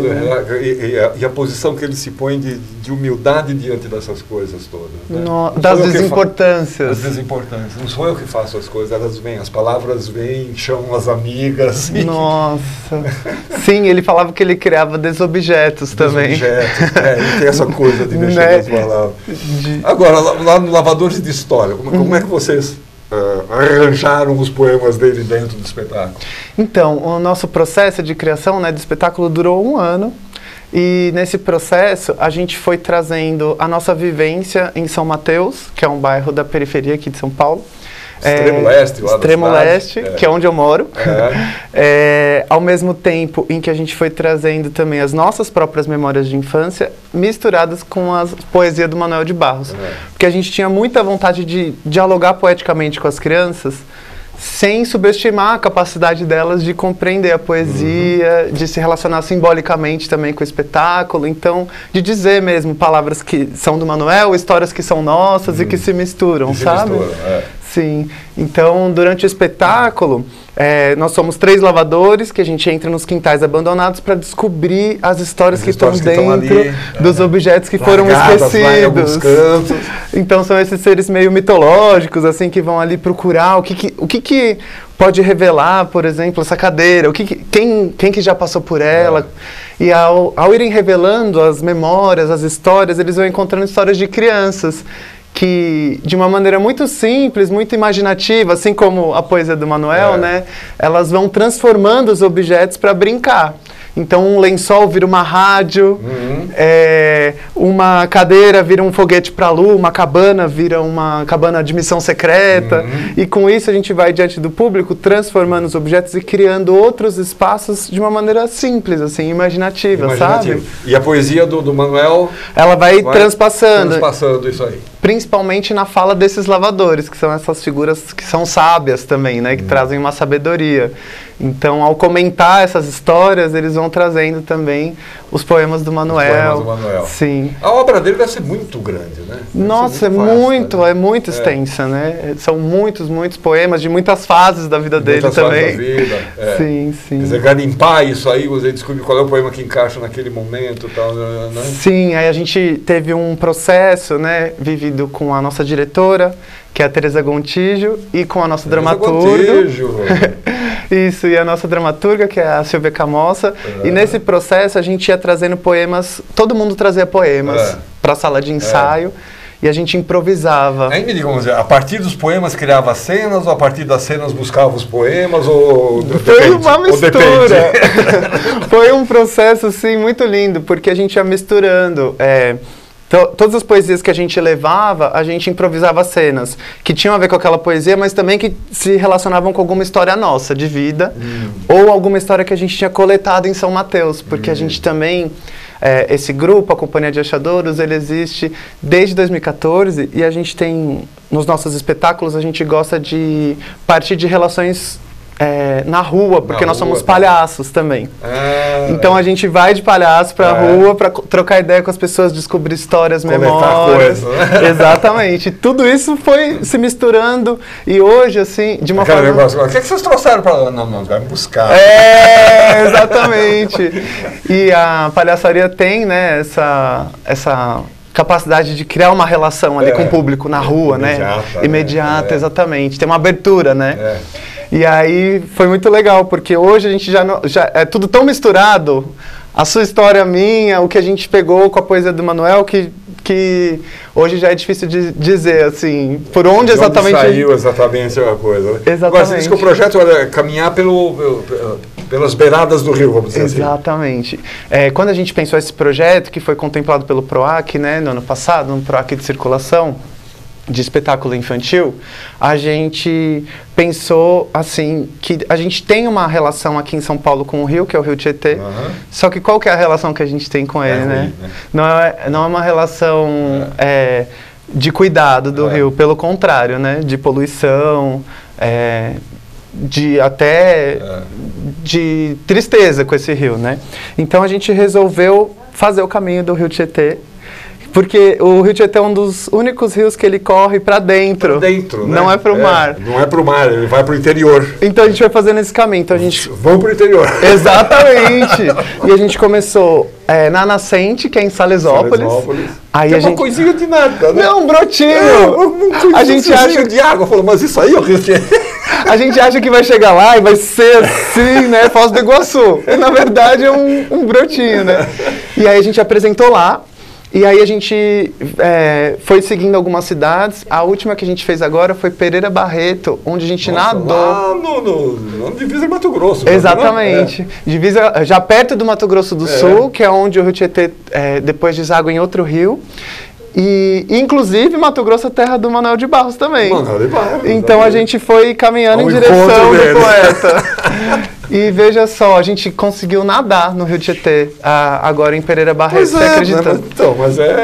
S1: E a posição que ele se põe de humildade diante dessas coisas todas. Né?
S13: Das desimportâncias.
S1: Das desimportâncias. Não sou eu que faço as coisas, elas vêm, as palavras vêm, chamam as amigas.
S13: Nossa. Sim, ele falava que ele criava desobjetos também.
S1: Desobjetos, ele tem essa coisa de mexer nas palavras. Agora, lá no Lavadores de História, como é que vocês arranjaram os poemas dele dentro do espetáculo?
S13: Então, o nosso processo de criação, né, do espetáculo durou 1 ano. E nesse processo a gente foi trazendo a nossa vivência em São Mateus, que é um bairro da periferia aqui de São Paulo.
S1: Extremo Leste, lá
S13: Extremo Leste, que é onde eu moro. Ao mesmo tempo em que a gente foi trazendo também as nossas próprias memórias de infância, misturadas com a poesia do Manuel de Barros. Porque a gente tinha muita vontade de dialogar poeticamente com as crianças, sem subestimar a capacidade delas de compreender a poesia, de se relacionar simbolicamente também com o espetáculo, então, de dizer mesmo palavras que são do Manuel, histórias que são nossas e que se misturam, sabe? Sim. Então, durante o espetáculo, nós somos 3 lavadores que a gente entra nos quintais abandonados para descobrir as histórias que estão dentro dos objetos que foram esquecidos. Então, são esses seres meio mitológicos, assim, que vão ali procurar o que pode revelar, por exemplo, essa cadeira, quem que já passou por ela. E ao irem revelando as memórias, as histórias, eles vão encontrando histórias de crianças que, de uma maneira muito simples, muito imaginativa, assim como a poesia do Manuel, né, elas vão transformando os objetos para brincar. Então, um lençol vira uma rádio, uma cadeira vira um foguete para a lua, uma cabana vira uma cabana de missão secreta. E com isso a gente vai diante do público transformando os objetos e criando outros espaços de uma maneira simples, assim, imaginativa, sabe?
S1: E a poesia do Manuel?
S13: Ela vai transpassando.
S1: Transpassando isso aí.
S13: Principalmente na fala desses lavadores, que são essas figuras que são sábias também, né? Que trazem uma sabedoria. Então, ao comentar essas histórias, eles vão trazendo também os poemas do Manuel.
S1: Os poemas do Manuel.
S13: Sim.
S1: A obra dele deve ser muito grande, né?
S13: Nossa, é muito extensa, né? São muitos poemas de muitas fases da vida dele também.
S1: Fases da vida,
S13: Sim, sim.
S1: Quer dizer, garimpar isso aí, você descobrir qual é o poema que encaixa naquele momento e tal, né?
S13: Sim, aí a gente teve um processo, né, vivido com a nossa diretora, que é a Teresa Gontijo, e com a nossa dramaturga. Isso, e a nossa dramaturga, que é a Silvia Camossa. E nesse processo a gente ia trazendo poemas, todo mundo trazia poemas para a sala de ensaio. E a gente improvisava.
S1: Aí me digam, a partir dos poemas criava cenas, ou a partir das cenas buscava os poemas, ou...
S13: Foi uma mistura. Foi um processo, assim, muito lindo, porque a gente ia misturando... todas as poesias que a gente levava, a gente improvisava cenas que tinham a ver com aquela poesia, mas também que se relacionavam com alguma história nossa, de vida, ou alguma história que a gente tinha coletado em São Mateus, porque a gente também... esse grupo, a Companhia de Achadouros, ele existe desde 2014 e a gente tem, nos nossos espetáculos, a gente gosta de partir de relações na rua, porque nós somos palhaços também. Então a gente vai de palhaço pra rua para trocar ideia com as pessoas, descobrir histórias, memórias. Coisa, né? Exatamente. Tudo isso foi se misturando e hoje, assim, de uma forma...
S1: O que vocês trouxeram para lá? Não, vai buscar.
S13: Exatamente. E a palhaçaria tem, né, essa capacidade de criar uma relação ali com o público na rua,
S1: imediata,
S13: né? Imediata, exatamente. Tem uma abertura, né? E aí foi muito legal, porque hoje a gente já é tudo tão misturado, a sua história, a minha, o que a gente pegou com a poesia do Manuel, que hoje já é difícil de dizer, assim, por onde exatamente...
S1: saiu exatamente a coisa, né?
S13: Exatamente.
S1: Agora, você diz que o projeto é caminhar pelas beiradas do rio, vamos dizer assim.
S13: Exatamente. Quando a gente pensou esse projeto, que foi contemplado pelo PROAC, né, no ano passado, no PROAC de circulação, de espetáculo infantil, a gente pensou assim que a gente tem uma relação aqui em São Paulo com o rio, que é o Rio Tietê, só que qual que é a relação que a gente tem com ele, né? Não é uma relação de cuidado do rio, pelo contrário, né? De poluição, de tristeza com esse rio, né? Então a gente resolveu fazer o caminho do Rio Tietê, porque o Rio Tietê é um dos únicos rios que ele corre para dentro.
S1: Pra dentro, né?
S13: Não é para o mar.
S1: Não é para o mar, ele vai para o interior.
S13: Então a gente vai fazendo esse caminho. Então a gente...
S1: Vamos para o interior.
S13: Exatamente. E a gente começou na Nascente, que é em Salesópolis. Aí
S1: é uma coisinha de nada, né?
S13: Não, um brotinho.
S1: A gente acha de água. Falou, mas isso aí é o Rio Tietê.
S13: A gente acha que vai chegar lá e vai ser assim, né? Foz do Iguaçu. E na verdade é um brotinho, né? E aí a gente apresentou lá. E aí a gente foi seguindo algumas cidades. A última que a gente fez agora foi Pereira Barreto, onde a gente nadou.
S1: Lá no divisa Mato Grosso.
S13: Exatamente. Divisa, já perto do Mato Grosso do Sul, que é onde o Rio Tietê depois deságua em outro rio. E, inclusive, Mato Grosso é terra do Manuel de Barros também.
S1: Manuel de Barros.
S13: Então a gente foi caminhando em direção do poeta. E veja só, a gente conseguiu nadar no Rio Tietê, agora em Pereira Barreto, você acredita?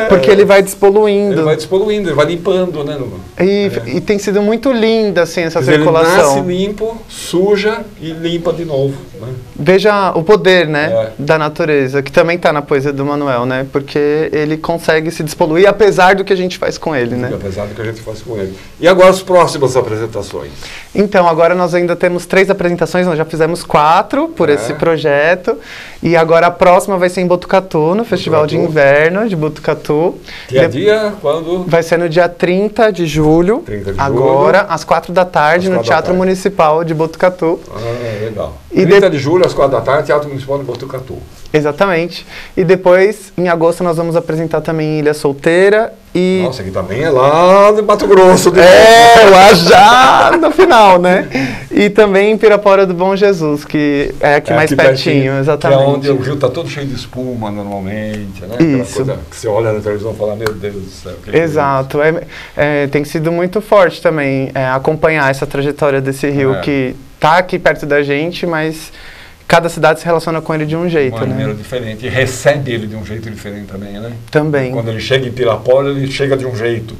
S13: Porque ele vai despoluindo.
S1: Ele vai despoluindo, ele vai limpando, né?
S13: E tem sido muito linda, assim, essa circulação.
S1: Ele nasce limpo, suja e limpa de novo, né?
S13: veja o poder, né, da natureza, que também está na poesia do Manuel, né? Porque ele consegue se despoluir apesar do que a gente faz com ele, né?
S1: Apesar do que a gente faz com ele. E agora as próximas apresentações?
S13: Então, agora nós ainda temos 3 apresentações, nós já fizemos 4 por esse projeto. E agora a próxima vai ser em Botucatu, no Festival de Inverno de Botucatu.
S1: Que é dia? Quando?
S13: Vai ser no dia 30 de julho. 30 de agora, às 4 da tarde, no Teatro Municipal de Botucatu.
S1: Ah, legal. 30 de julho, às 4 da tarde, Teatro Municipal de Botucatu.
S13: Exatamente. E depois, em agosto, nós vamos apresentar também em Ilha Solteira e...
S1: Nossa, aqui também é lá de Mato Grosso.
S13: Lá já no final, né? E também em Pirapora do Bom Jesus, que é aqui mais pertinho, exatamente.
S1: Que é onde o rio está todo cheio de espuma, normalmente, né? Aquela coisa que você olha na televisão e fala, meu Deus do céu.
S13: Exato. Tem sido muito forte também acompanhar essa trajetória desse rio que está aqui perto da gente, mas... Cada cidade se relaciona com ele de um jeito,
S1: de uma maneira diferente. E recebe ele de um jeito diferente também, né?
S13: Também.
S1: Quando ele chega em Pirapora, ele chega de um jeito.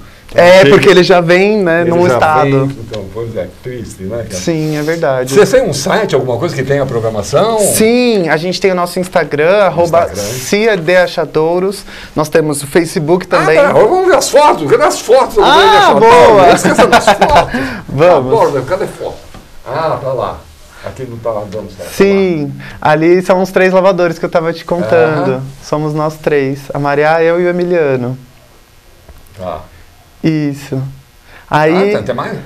S13: Porque ele já vem, né, num estado.
S1: Então, pois é, triste, né?
S13: Sim, é verdade.
S1: Você tem um site, alguma coisa que tenha programação?
S13: Sim, a gente tem o nosso Instagram, @CiaDeAchadouros. Nós temos o Facebook também.
S1: Vamos ver as fotos, cadê as fotos?
S13: Boa!
S1: Esqueça das fotos.
S13: Vamos.
S1: Agora, cadê foto? Tá lá. Aqui não está dando certo.
S13: Sim, ali são os 3 lavadores que eu estava te contando. Somos nós 3. A Maria, eu e o Emiliano.
S1: Tá.
S13: Isso. Aí...
S1: Tem mais?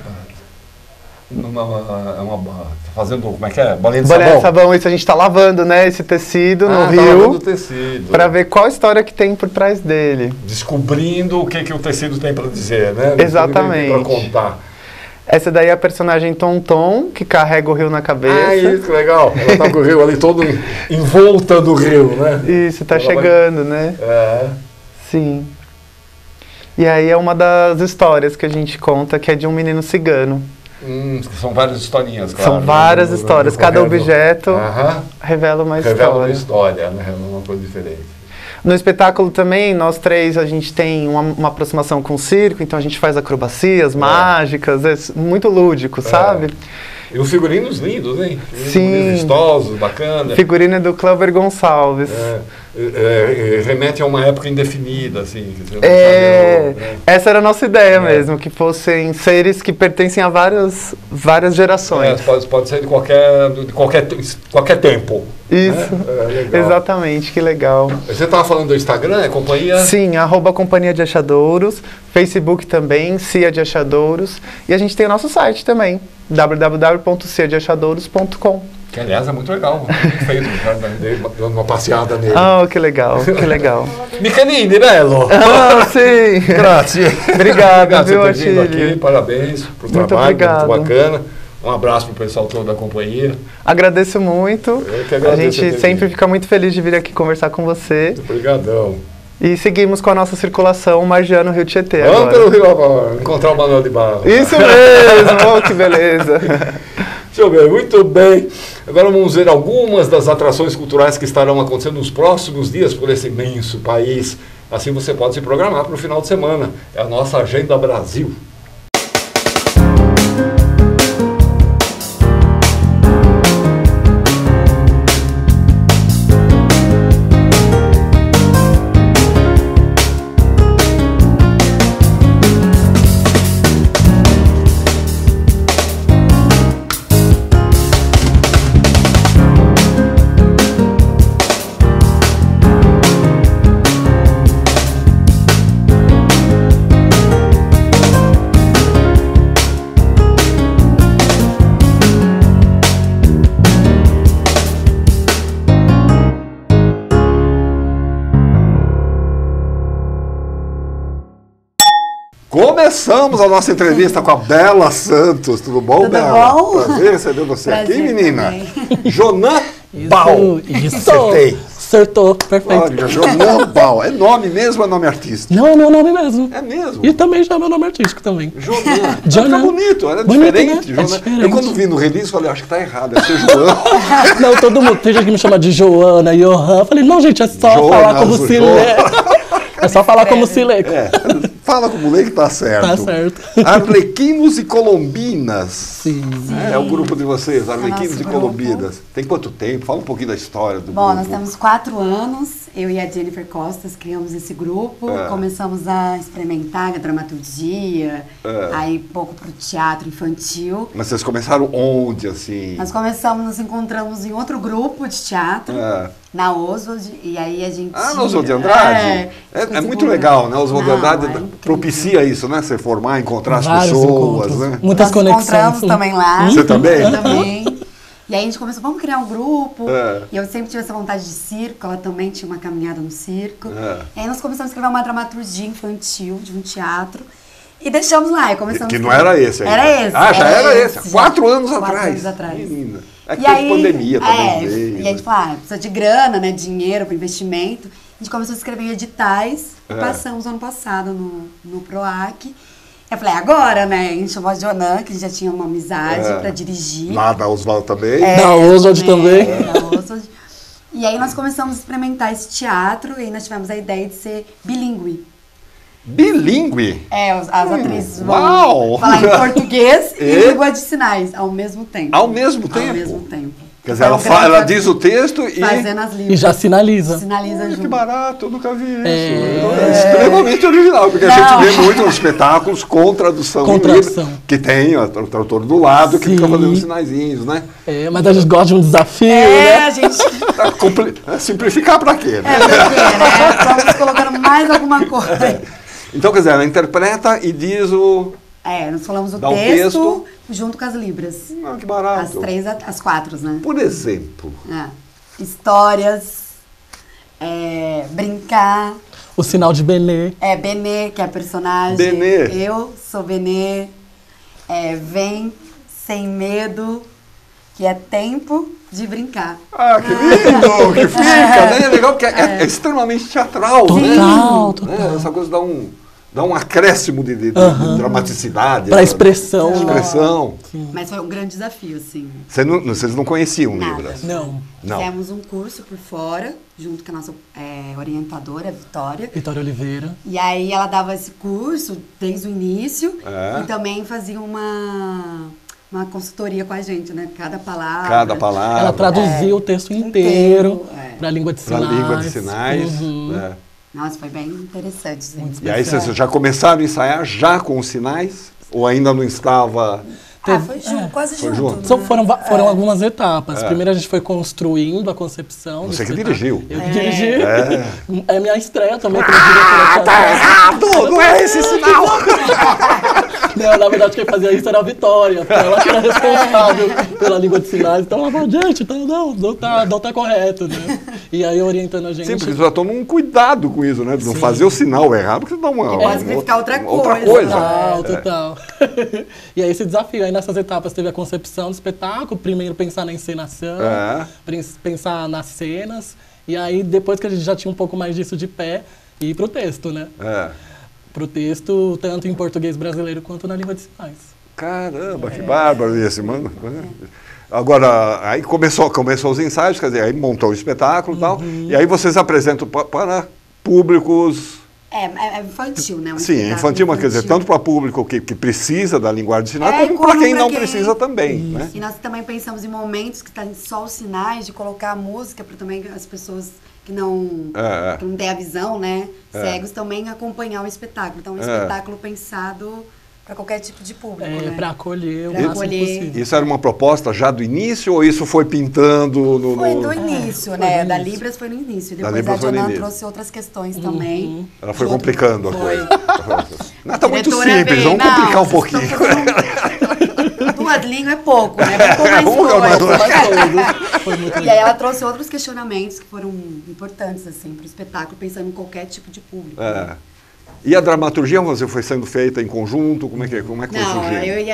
S1: Fazendo, como é que é? Bolinha de
S13: sabão. Isso a gente está lavando, né? Esse tecido no rio.
S1: Lavando o tecido.
S13: Para ver qual história que tem por trás dele.
S1: Descobrindo o que o tecido tem para dizer, né?
S13: Exatamente.
S1: Para contar.
S13: Essa daí é a personagem Tonton, que carrega o rio na cabeça.
S1: Isso, legal. Ela tá com o rio ali todo em volta do rio, né?
S13: Isso, tá chegando, né? Sim. E aí é uma das histórias que a gente conta, que é de um menino cigano.
S1: São várias historinhas, claro.
S13: São várias histórias. Cada objeto revela uma história.
S1: Revela uma história, né? Revela uma coisa diferente.
S13: No espetáculo também, nós 3, a gente tem uma aproximação com o circo, então a gente faz acrobacias mágicas, é muito lúdico, sabe?
S1: E os figurinos lindos, hein?
S13: Sim.
S1: Vistosos, bacana.
S13: Figurino do Cléber Gonçalves.
S1: Remete a uma época indefinida, assim.
S13: Essa era a nossa ideia mesmo, que fossem seres que pertencem a várias gerações.
S1: Pode ser de qualquer tempo.
S13: Isso, exatamente, que legal.
S1: Você estava falando do Instagram, é Companhia?
S13: Sim, @Companhia de Achadouros, Facebook também, Cia de Achadouros, e a gente tem o nosso site também, www.ciadeachadouros.com.
S1: Que, aliás, é muito legal, muito feito, dando uma passeada nele.
S13: Que legal, que legal.
S1: Michelini, bello!
S13: Sim!
S1: Grazie.
S13: Obrigado,
S1: viu, Achille? Parabéns pro trabalho, muito bacana. Um abraço pro pessoal todo da companhia.
S13: Agradeço muito.
S1: Eu que agradeço.
S13: A gente sempre fica muito feliz de vir aqui conversar com você.
S1: Muito obrigadão.
S13: E seguimos com a nossa circulação margiando o Rio Tietê.
S1: Vamos pelo Rio agora, encontrar o Manuel de Barros.
S13: Isso mesmo, que beleza.
S1: Deixa eu ver, muito bem. Agora vamos ver algumas das atrações culturais que estarão acontecendo nos próximos dias por esse imenso país. Assim você pode se programar para o final de semana. É a nossa Agenda Brasil. Começamos a nossa entrevista com a Bela Santos. Tudo bom, Bela?
S17: Tudo bom?
S1: Prazer receber você aqui, menina.
S17: Também.
S1: Jonan Bal.
S17: Isso.
S1: Acertei.
S17: Acertou, perfeito.
S1: Olha, Jonan Bal. É nome mesmo ou é nome artístico?
S17: Não, é meu nome mesmo.
S1: É mesmo?
S17: E também já é meu nome artístico também.
S1: Jonan.
S17: Jonan.
S1: É bonito, era
S17: bonito,
S1: diferente.
S17: né?
S1: Jonan.
S17: É diferente.
S1: Eu quando vi no release, falei, acho que tá errado, deve ser João.
S17: Não, todo mundo, tem gente que me chama de Joana, Johan. Eu falei, não, gente, é só falar como se lê. É só falar como se lê.
S1: fala como lei que tá certo.
S17: Tá certo.
S1: Arlequinos e Colombinas.
S17: Sim.
S1: É o grupo de vocês, Arlequinos e
S18: grupo.
S1: Colombinas. Tem quanto tempo? Fala um pouquinho da história do
S18: Bom,
S1: grupo.
S18: nós temos 4 anos, eu e a Jennifer Costas criamos esse grupo, começamos a experimentar a dramaturgia, aí pouco pro teatro infantil.
S1: Mas vocês começaram onde, assim?
S18: Nós nos encontramos em outro grupo de teatro, na Oswald, e aí a gente...
S1: Ah, na Oswald de Andrade? É muito legal, né? Oswald de Andrade propicia isso, né? Você formar, encontrar as pessoas, né?
S17: Muitas
S18: nós
S17: conexões.
S18: Encontramos também lá.
S1: Você também?
S18: Eu também. E aí a gente começou, vamos criar um grupo. E eu sempre tive essa vontade de circo, ela também tinha uma caminhada no circo. E aí nós começamos a escrever uma dramaturgia infantil de um teatro. E deixamos lá. E começamos
S1: que não era esse ainda.
S18: Era esse.
S1: Ah, já era esse. 4 anos
S18: 4
S1: atrás.
S18: anos atrás.
S1: Menina. É que
S18: E
S1: teve
S18: aí,
S1: pandemia também. Veio,
S18: e a gente falou, precisa de grana, né? Dinheiro para investimento. A gente começou a escrever em editais. E passamos ano passado no PROAC. Eu falei, agora, né? A gente chamou a Jonan, que a gente já tinha uma amizade para dirigir.
S1: Lá da Oswald também.
S17: Da Oswald também.
S18: Da Oswald. E aí nós começamos a experimentar esse teatro e aí nós tivemos a ideia de ser bilíngue.
S1: Bilíngue?
S18: As atrizes
S1: Uau!
S18: vão falar em português e língua de sinais ao mesmo tempo.
S1: Ao mesmo tempo?
S18: Ao mesmo tempo.
S1: Quer dizer, ela diz o texto e...
S18: Fazendo as libras.
S17: E já sinaliza.
S18: Sinaliza junto.
S1: Que barato, eu nunca vi isso. É extremamente original, porque a gente vê muito nos espetáculos com tradução. Que tem o tradutor do lado que fica fazendo sinaizinhos, né?
S17: Mas a gente gosta de um desafio, né?
S18: A gente...
S1: Simplificar pra quê, né?
S18: né? Vamos colocando mais alguma coisa.
S1: Então, quer dizer, ela interpreta e diz o...
S18: nós falamos o texto junto com as libras.
S1: Ah, que barato.
S18: As 4, né?
S1: Por exemplo.
S18: Histórias, brincar.
S17: O sinal de Benê.
S18: Benê, que é a personagem.
S1: Benê.
S18: Eu sou Benê. Vem sem medo, que é tempo de brincar.
S1: Ah, que lindo! Que fica, né? É legal porque é extremamente teatral, né?
S17: Total.
S1: Essa coisa dá um acréscimo de dramaticidade.
S17: Para expressão.
S18: Mas foi um grande desafio, assim.
S1: Vocês não conheciam Libras?
S17: Não.
S18: Fizemos um curso por fora, junto com a nossa orientadora, a Vitória.
S17: Vitória Oliveira.
S18: E aí ela dava esse curso desde o início e também fazia uma consultoria com a gente, né? Cada palavra.
S17: Ela traduzia o texto inteiro para a língua de sinais.
S1: Para a língua de sinais.
S18: Nossa, foi bem interessante.
S1: E aí vocês já começaram a ensaiar já com os sinais? Ou ainda não estava...
S18: foi quase junto.
S17: Né? Foram algumas etapas. Primeiro a gente foi construindo a concepção.
S1: Você que dirigiu.
S17: Eu que dirigi. É minha estreia também.
S1: Tá errado! Não é esse sinal!
S17: Não, na verdade quem fazia isso era a Vitória. Ela que era responsável pela língua de sinais. Então ela falou, gente, não tá correto, né? E aí orientando a gente.
S1: Sim, porque já toma um cuidado com isso, né? De não fazer o sinal errado, porque você dá
S18: outra coisa.
S17: Total. E aí esse desafio. Aí nessas etapas teve a concepção do espetáculo, primeiro pensar na encenação, pensar nas cenas, e aí depois que a gente já tinha um pouco mais disso de pé, ir pro texto, né? Pro texto, tanto em português brasileiro quanto na língua de sinais.
S1: Caramba, que bárbaro esse, mano. Agora, aí começou os ensaios, quer dizer, aí montou o espetáculo e tal, e aí vocês apresentam para públicos...
S18: É infantil, né?
S1: Sim, é infantil, mas quer dizer, tanto para público que precisa da linguagem de sinais, como para quem não precisa também, né?
S18: E nós também pensamos em momentos que está só os sinais, de colocar a música para também as pessoas que não têm a visão, né? Cegos também acompanhar o espetáculo. Então, um espetáculo pensado para qualquer tipo de público, né?
S17: Para acolher o máximo possível.
S1: Isso era uma proposta já do início ou isso foi pintando no...
S18: Foi do início, né? Da Libras foi no início. Depois a Jonan trouxe outras questões também.
S1: Ela foi complicando a coisa. Não, tá muito simples, vamos complicar um pouquinho.
S18: Duas línguas é pouco, né? E aí ela trouxe outros questionamentos que foram importantes, assim, para o espetáculo, pensando em qualquer tipo de público. Né?
S1: E a dramaturgia foi sendo feita em conjunto? Como é que foi surgindo?
S18: Não, eu e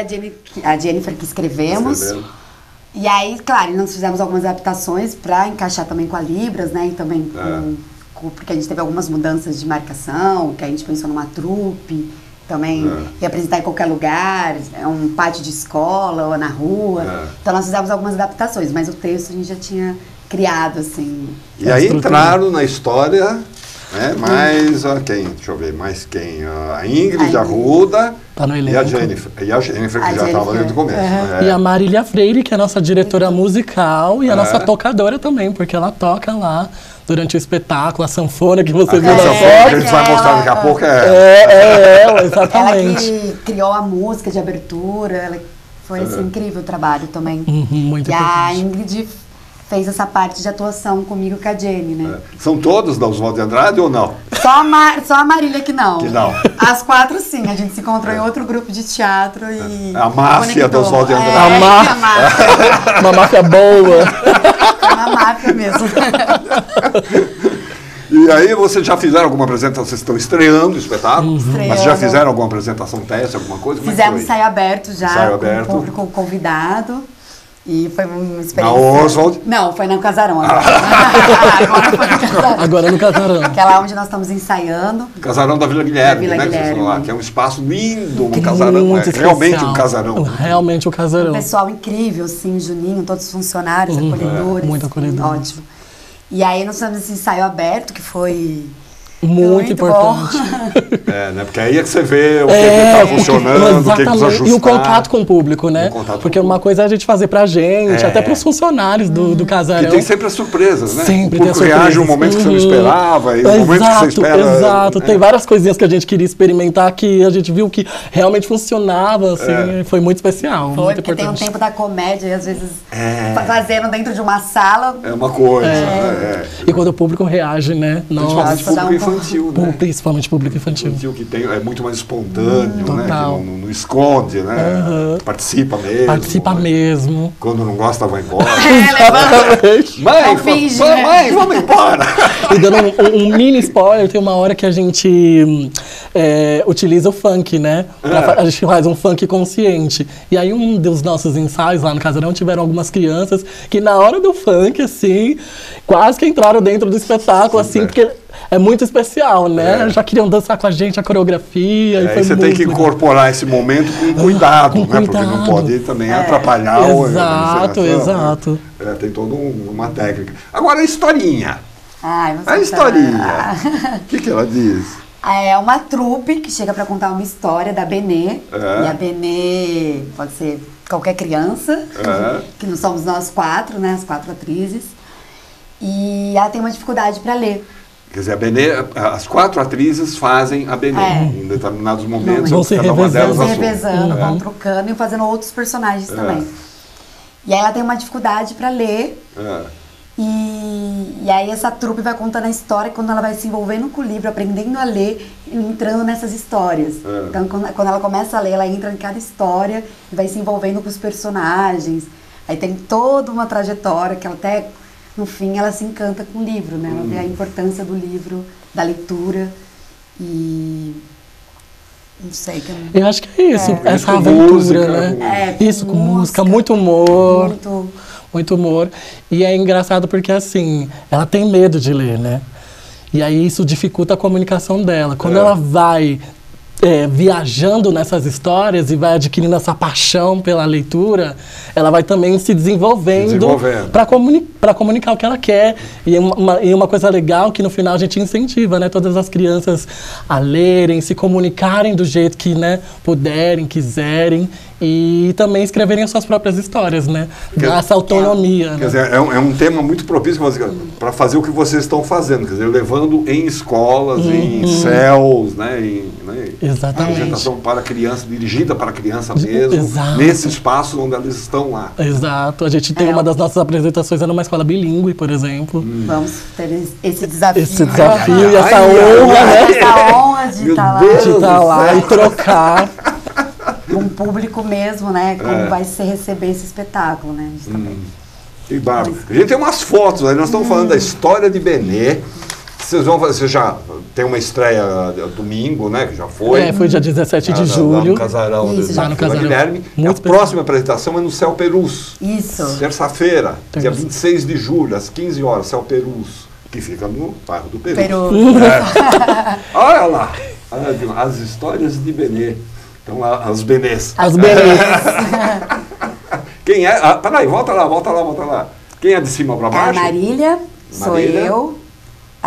S18: a Jennifer que escrevemos. E aí, claro, nós fizemos algumas adaptações para encaixar também com a Libras, né? E também porque a gente teve algumas mudanças de marcação, que a gente pensou numa trupe, também ia apresentar em qualquer lugar, um pátio de escola ou na rua. Então nós fizemos algumas adaptações, mas o texto a gente já tinha criado, assim.
S1: E aí entraram na história... Mais quem? Deixa eu ver, mais quem? A Ingrid Arruda
S17: tá no elenco.
S1: E a Jennifer. E a Jennifer, que já estava desde o começo.
S17: E a Marília Freire, que é a nossa diretora musical e a nossa tocadora também, porque ela toca lá durante o espetáculo, a sanfona que você viu na foto.
S1: Que a gente vai mostrar daqui a pouco
S17: ela, exatamente.
S18: Ela que criou a música de abertura, ela foi incrível o trabalho também.
S17: Muito
S18: e a Ingrid fez essa parte de atuação comigo com a Jenny, né?
S1: São todos da Oswaldo de Andrade ou não?
S18: Só a Marília que não.
S1: Que não.
S18: As 4 sim, a gente se encontrou em outro grupo de teatro e...
S1: A máfia do Oswaldo de Andrade.
S17: Uma máfia boa.
S18: Uma máfia mesmo.
S1: E aí, vocês já fizeram alguma apresentação? Vocês estão estreando o espetáculo? Mas já fizeram alguma apresentação, teste, alguma coisa?
S18: Fizemos ensaio aberto já, com o público convidado. E foi uma experiência...
S1: Na Oswald?
S18: Não, foi no Casarão agora.
S17: Agora no Casarão.
S18: Aquela onde nós estamos ensaiando.
S1: Casarão da Vila Guilherme,
S18: Vila
S1: né?
S18: Guilherme.
S1: Que vocês lá, que é um espaço lindo, um casarão. Realmente um casarão.
S17: Realmente um casarão.
S18: Um pessoal incrível, sim, Juninho, todos os funcionários, acolhedores.
S17: Muito acolhedor.
S18: Ótimo. E aí nós fizemos esse ensaio aberto, que foi...
S17: Muito importante.
S1: Né? Porque aí é que você vê o que está funcionando, o que precisa ajustar.
S17: E o contato com o público, né? Porque uma coisa é a gente fazer pra gente, até pros funcionários do casarão.
S1: Que tem sempre as surpresas, né?
S17: Sempre
S1: o público reage um momento que você não esperava, e um momento que você espera...
S17: Exato, tem várias coisinhas que a gente queria experimentar que a gente viu que realmente funcionava, assim, foi muito especial.
S18: Foi,
S17: muito
S18: porque
S17: importante.
S18: tem um tempo da comédia, e às vezes fazendo dentro de uma sala...
S1: É uma coisa.
S17: E quando o público reage, né?
S1: Principalmente público infantil, né?
S17: Principalmente público infantil.
S1: Que tem, é muito mais espontâneo, né? Que não esconde, né? Participa mesmo.
S17: Participa mesmo.
S1: Quando não gosta, vai embora.
S17: Mãe, vamos embora! E dando um mini spoiler, tem uma hora que a gente utiliza o funk, né? A gente faz um funk consciente. E aí um dos nossos ensaios lá no Casarão tiveram algumas crianças que na hora do funk, assim, quase que entraram dentro do espetáculo, assim, porque... É muito especial, né? Já queriam dançar com a gente a coreografia. E foi
S1: você tem que incorporar esse momento com cuidado, né? Porque não pode também atrapalhar
S17: exato.
S1: Tem toda uma técnica. Agora a historinha.
S18: A
S1: historinha. O que ela diz?
S18: É uma trupe que chega para contar uma história da Benê. E a Benê pode ser qualquer criança, que não somos nós 4, né? As 4 atrizes. E ela tem uma dificuldade para ler.
S1: Quer dizer, a Benê, as 4 atrizes fazem a Benê. Em determinados momentos,
S17: vão se
S18: revezando, vão trocando e fazendo outros personagens também. E aí ela tem uma dificuldade para ler. E aí essa trupe vai contando a história quando ela vai se envolvendo com o livro, aprendendo a ler e entrando nessas histórias. Então, quando ela começa a ler, ela entra em cada história e vai se envolvendo com os personagens. Aí tem toda uma trajetória que ela até... No fim, ela se encanta com o livro, né? Ela vê a importância do livro, da leitura e... Não sei.
S17: Eu acho que é isso, essa aventura, música, né? Isso, com música, muito humor. Muito humor. E é engraçado porque, assim, ela tem medo de ler, né? E aí isso dificulta a comunicação dela. Quando ela vai... viajando nessas histórias e vai adquirindo essa paixão pela leitura, ela vai também se desenvolvendo para comunicar o que ela quer. E uma coisa legal que no final a gente incentiva, né, todas as crianças a lerem, se comunicarem do jeito que, né, puderem, quiserem, e também escreverem as suas próprias histórias, né? Dar essa autonomia.
S1: Quer dizer, é um tema muito propício para fazer o que vocês estão fazendo, quer dizer, levando em escolas, em céus, né?
S17: Exatamente.
S1: Apresentação para criança, dirigida para a criança mesmo, nesse espaço onde eles estão lá.
S17: Exato. A gente tem uma das nossas apresentações numa escola bilíngue, por exemplo.
S18: Vamos ter esse desafio.
S17: Esse desafio e essa honra, né?
S18: Essa honra de estar lá.
S17: De estar lá e trocar.
S18: Com o público mesmo, né? Como vai se receber esse espetáculo, né?
S1: Que bárbaro. A gente tem umas fotos aí, nós estamos falando da história de Benê. Você já tem uma estreia domingo, né? Que já foi.
S17: Foi dia 17 de julho.
S1: Lá no Casarão
S17: lá no Casarão.
S1: Guilherme. A próxima apresentação é no Céu Perus.
S18: Isso.
S1: Terça-feira, dia 26 de julho, às 15 horas, Céu Perus. Que fica no bairro do Peru. Olha lá, as histórias de Benê. Então, as Benês.
S17: As Benês.
S1: Quem é? Peraí, volta lá. Quem é de cima para baixo?
S18: A Marília, sou eu.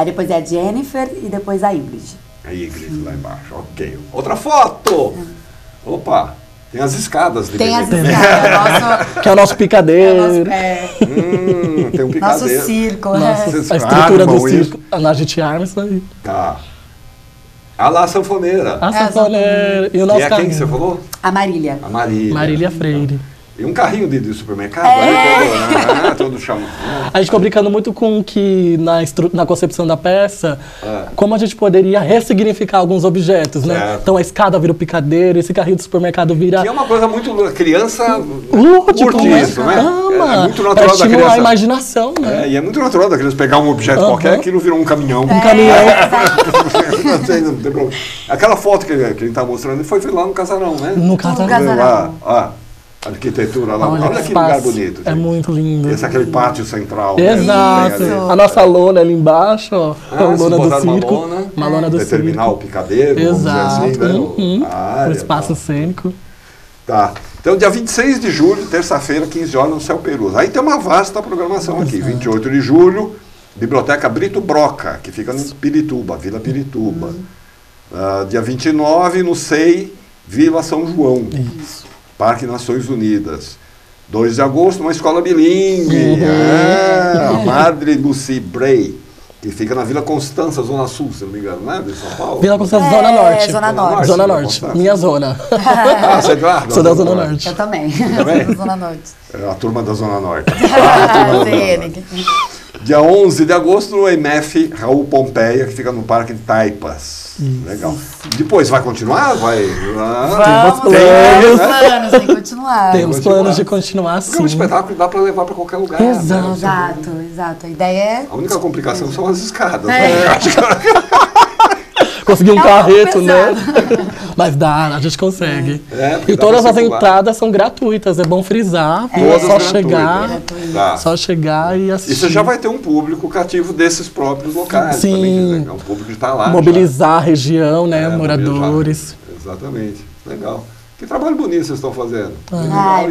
S18: Aí depois é a Jennifer e depois a Ingrid.
S1: A Ingrid lá embaixo, ok. Outra foto! Opa! Tem as escadas de
S18: Tem as
S1: Belém.
S18: escadas,
S17: Que é o nosso picadeiro.
S1: Tem um picadeiro.
S18: Nosso circo,
S17: a estrutura do circo. A gente arma isso aí.
S1: Tá. A lá sanfoneira.
S17: A sanfoneira. E o nosso
S1: quem
S17: carrinho.
S1: que você falou?
S18: A Marília.
S1: A Marília.
S17: Marília Freire.
S1: E um carrinho de supermercado, todo chamado.
S17: A gente ficou brincando muito com que na concepção da peça, como a gente poderia ressignificar alguns objetos, né?
S1: Certo.
S17: Então a escada vira o picadeiro, esse carrinho do supermercado vira...
S1: Que é uma coisa muito... Criança
S17: lúdico,
S1: curte isso, né?
S17: Ama.
S1: É muito natural da criança.
S17: A imaginação, né?
S1: E é muito natural da criança pegar um objeto qualquer, aquilo virou um caminhão.
S17: Um caminhão.
S1: Não tem problema. Aquela foto que a gente tá mostrando foi lá no Casarão, né?
S17: No Casarão.
S1: A arquitetura lá. Olha que
S17: espaço.
S1: lugar bonito.
S17: É muito lindo.
S1: Esse é aquele pátio central.
S17: Exato.
S1: Né?
S17: A nossa lona ali embaixo, ó. A lona do circo.
S1: Uma
S17: lona do
S1: determinar
S17: circo.
S1: o picadeiro,
S17: Exato.
S1: vamos dizer assim, né?
S17: O espaço cênico.
S1: Tá. Então, dia 26 de julho, terça-feira, 15 horas, no Céu Perus. Aí tem uma vasta programação aqui. 28 de julho, Biblioteca Brito Broca, que fica em Pirituba, Vila Pirituba. Dia 29, no SEI, Vila São João.
S17: Isso.
S1: Parque Nações Unidas. 2 de agosto, uma escola bilíngue. A Madre Lucy Bray, que fica na Vila Constança, Zona Sul, se não me engano, né? De São Paulo.
S17: Vila Constança, Zona Norte.
S18: Zona Norte.
S17: Zona Norte. Minha zona.
S1: Você é Eduardo?
S17: Sou da Zona Norte.
S18: Eu também.
S1: Também?
S18: Zona Norte.
S1: A turma da Zona Norte. Dia 11 de agosto, no MF Raul Pompeia, que fica no Parque de Taipas. Legal. Depois vai continuar?
S18: Temos planos de continuar.
S17: Temos planos de continuar, sim.
S1: Porque é um espetáculo que dá para levar para qualquer lugar.
S17: Exato.
S1: Né?
S18: Exato. A ideia é...
S1: A única complicação são as escadas.
S17: Conseguir um carreto, né? Mas dá, a gente consegue. E todas as entradas são gratuitas, é bom frisar. É só chegar, e assistir.
S1: E você já vai ter um público cativo desses próprios locais.
S17: Sim.
S1: Também, é um público que está lá.
S17: Mobilizar a região, né? Moradores.
S1: Exatamente. Legal. Que trabalho bonito vocês estão fazendo.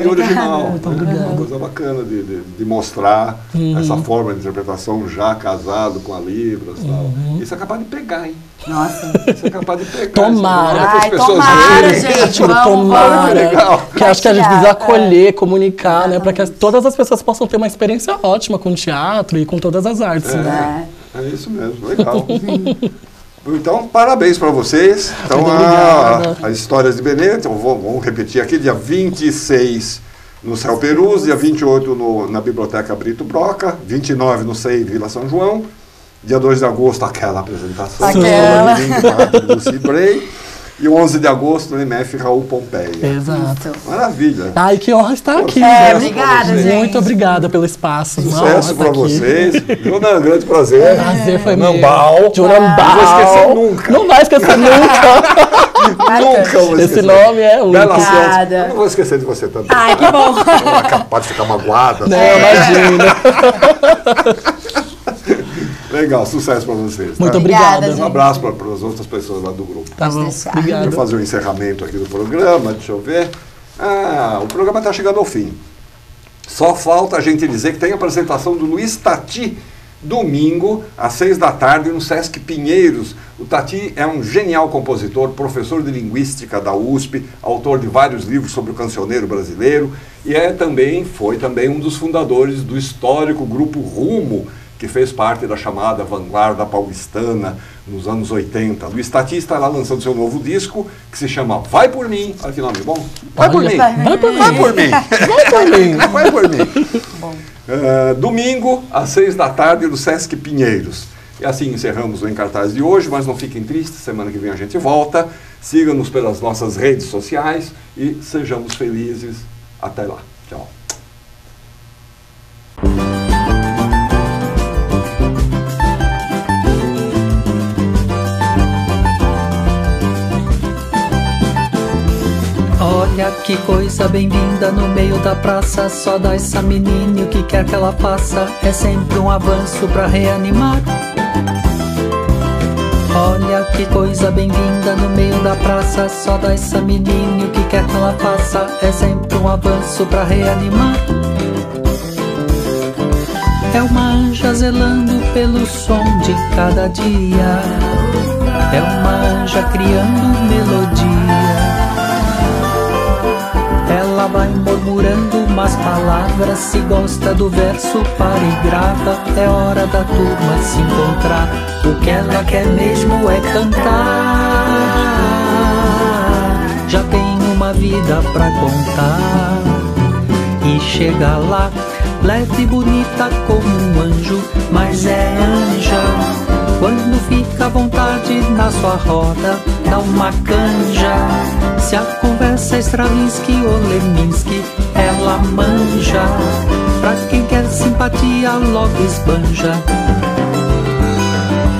S18: E
S1: original.
S17: Muito obrigado.
S1: Uma coisa bacana de mostrar essa forma de interpretação já casado com a Libras e tal. Isso é capaz de pegar, hein?
S18: Nossa.
S1: Isso é capaz de pegar.
S17: Tomara.
S18: Tomara, gente.
S17: Tomara.
S1: Legal.
S17: Que acho que a gente precisa acolher, comunicar, né? Para que todas as pessoas possam ter uma experiência ótima com o teatro e com todas as artes.
S1: É isso mesmo. Legal. Então, parabéns para vocês. Então, as histórias de Belém, então, vamos repetir aqui, dia 26 no Céu Perus, dia 28 na Biblioteca Brito Broca, 29 no SEI Vila São João, dia 2 de agosto aquela apresentação do Lucy Bray, e 11 de agosto no MF Raul Pompeia.
S17: Exato.
S1: Maravilha.
S17: Ai, que honra estar aqui.
S18: Obrigada, gente.
S17: Muito obrigada pelo espaço.
S1: Sucesso para vocês. Jonan, grande prazer.
S17: Prazer foi meu.
S1: Nambal.
S17: Jorambal.
S1: Não vou esquecer nunca.
S17: Não vai esquecer nunca.
S1: Nunca vou esquecer.
S17: Esse nome é único.
S1: Eu não vou esquecer de você também.
S18: Ai, que bom.
S1: Não é capaz de ficar magoada.
S17: Não, imagina.
S1: Legal, sucesso para vocês.
S17: Muito obrigada.
S1: Um abraço para as outras pessoas lá do grupo.
S17: Tá bom, obrigado.
S1: Deixa eu fazer o encerramento aqui do programa, deixa eu ver. O programa está chegando ao fim. Só falta a gente dizer que tem a apresentação do Luiz Tati, domingo, às 6 da tarde, no Sesc Pinheiros. O Tati é um genial compositor, professor de linguística da USP, autor de vários livros sobre o cancioneiro brasileiro, e foi também um dos fundadores do histórico grupo Rumo, que fez parte da chamada vanguarda paulistana nos anos 80. Luiz Tati está lá lançando seu novo disco, que se chama Vai Por Mim. Olha que nome bom. Vai Por Mim. Vai Por Mim. Vai Por Mim. Vai Por Mim. Vai Por Mim. Domingo, às 6 da tarde, no Sesc Pinheiros. E assim encerramos o Em Cartaz de hoje, mas não fiquem tristes, semana que vem a gente volta. Siga-nos pelas nossas redes sociais e sejamos felizes. Até lá. Tchau.
S19: Olha que coisa bem-vinda no meio da praça. Só dá essa menina e o que quer que ela faça é sempre um avanço pra reanimar. Olha que coisa bem-vinda no meio da praça. Só dá essa menina e o que quer que ela faça é sempre um avanço pra reanimar. É uma anja zelando pelo som de cada dia. É uma anja criando melodia. Ela vai murmurando umas palavras. Se gosta do verso, para e grava. É hora da turma se encontrar. O que ela quer mesmo é cantar. Já tem uma vida pra contar. E chega lá, leve e bonita como um anjo, mas é anja. Quando fica à vontade na sua roda, dá uma canja. Se a conversa é Stravinsky ou Leminski, ela manja. Pra quem quer simpatia, logo esbanja.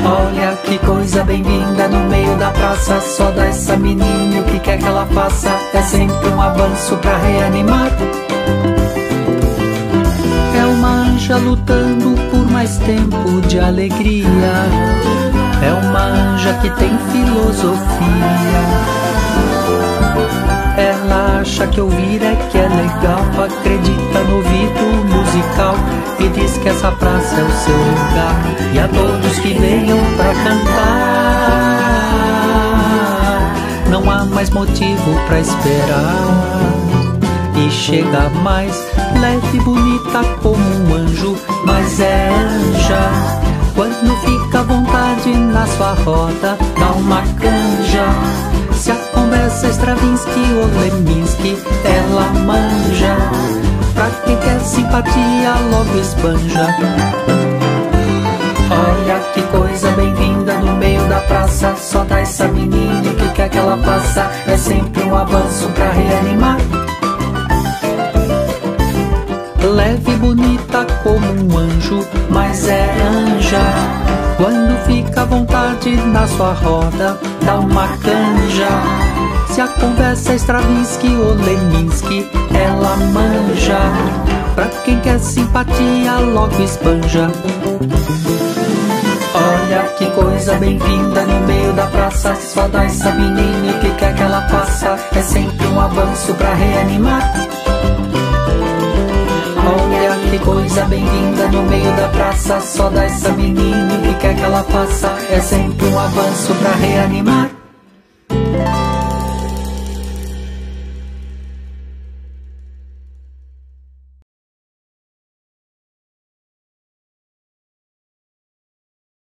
S19: Olha que coisa bem-vinda no meio da praça. Só dá essa menina, o que quer que ela faça é sempre um avanço pra reanimar. É uma anja lutando por mais tempo de alegria. É uma anja que tem filosofia. Ela acha que ouvir é que é legal. Acredita no ouvido musical e diz que essa praça é o seu lugar. E a todos que venham pra cantar, não há mais motivo pra esperar. E chega mais leve e bonita como um anjo, mas é anja. Quando fica à vontade na sua roda, dá uma canja. Se a conversa é Stravinsky ou Leminski, ela manja. Pra quem quer simpatia, logo esbanja. Olha que coisa bem-vinda no meio da praça. Só dá essa menina, o que quer que ela faça é sempre um avanço pra reanimar. Leve e bonita como um anjo, mas é anja. Quando fica à vontade na sua roda, dá uma canja. Se a conversa é Stravinsky ou Leminski, ela manja. Pra quem quer simpatia, logo esbanja. Olha que coisa bem-vinda no meio da praça. Só dá essa menina, o que quer que ela faça é sempre um avanço pra reanimar. Olha que coisa bem-vinda no meio da praça. Só dá essa menina, o que quer que ela faça é sempre um avanço pra reanimar.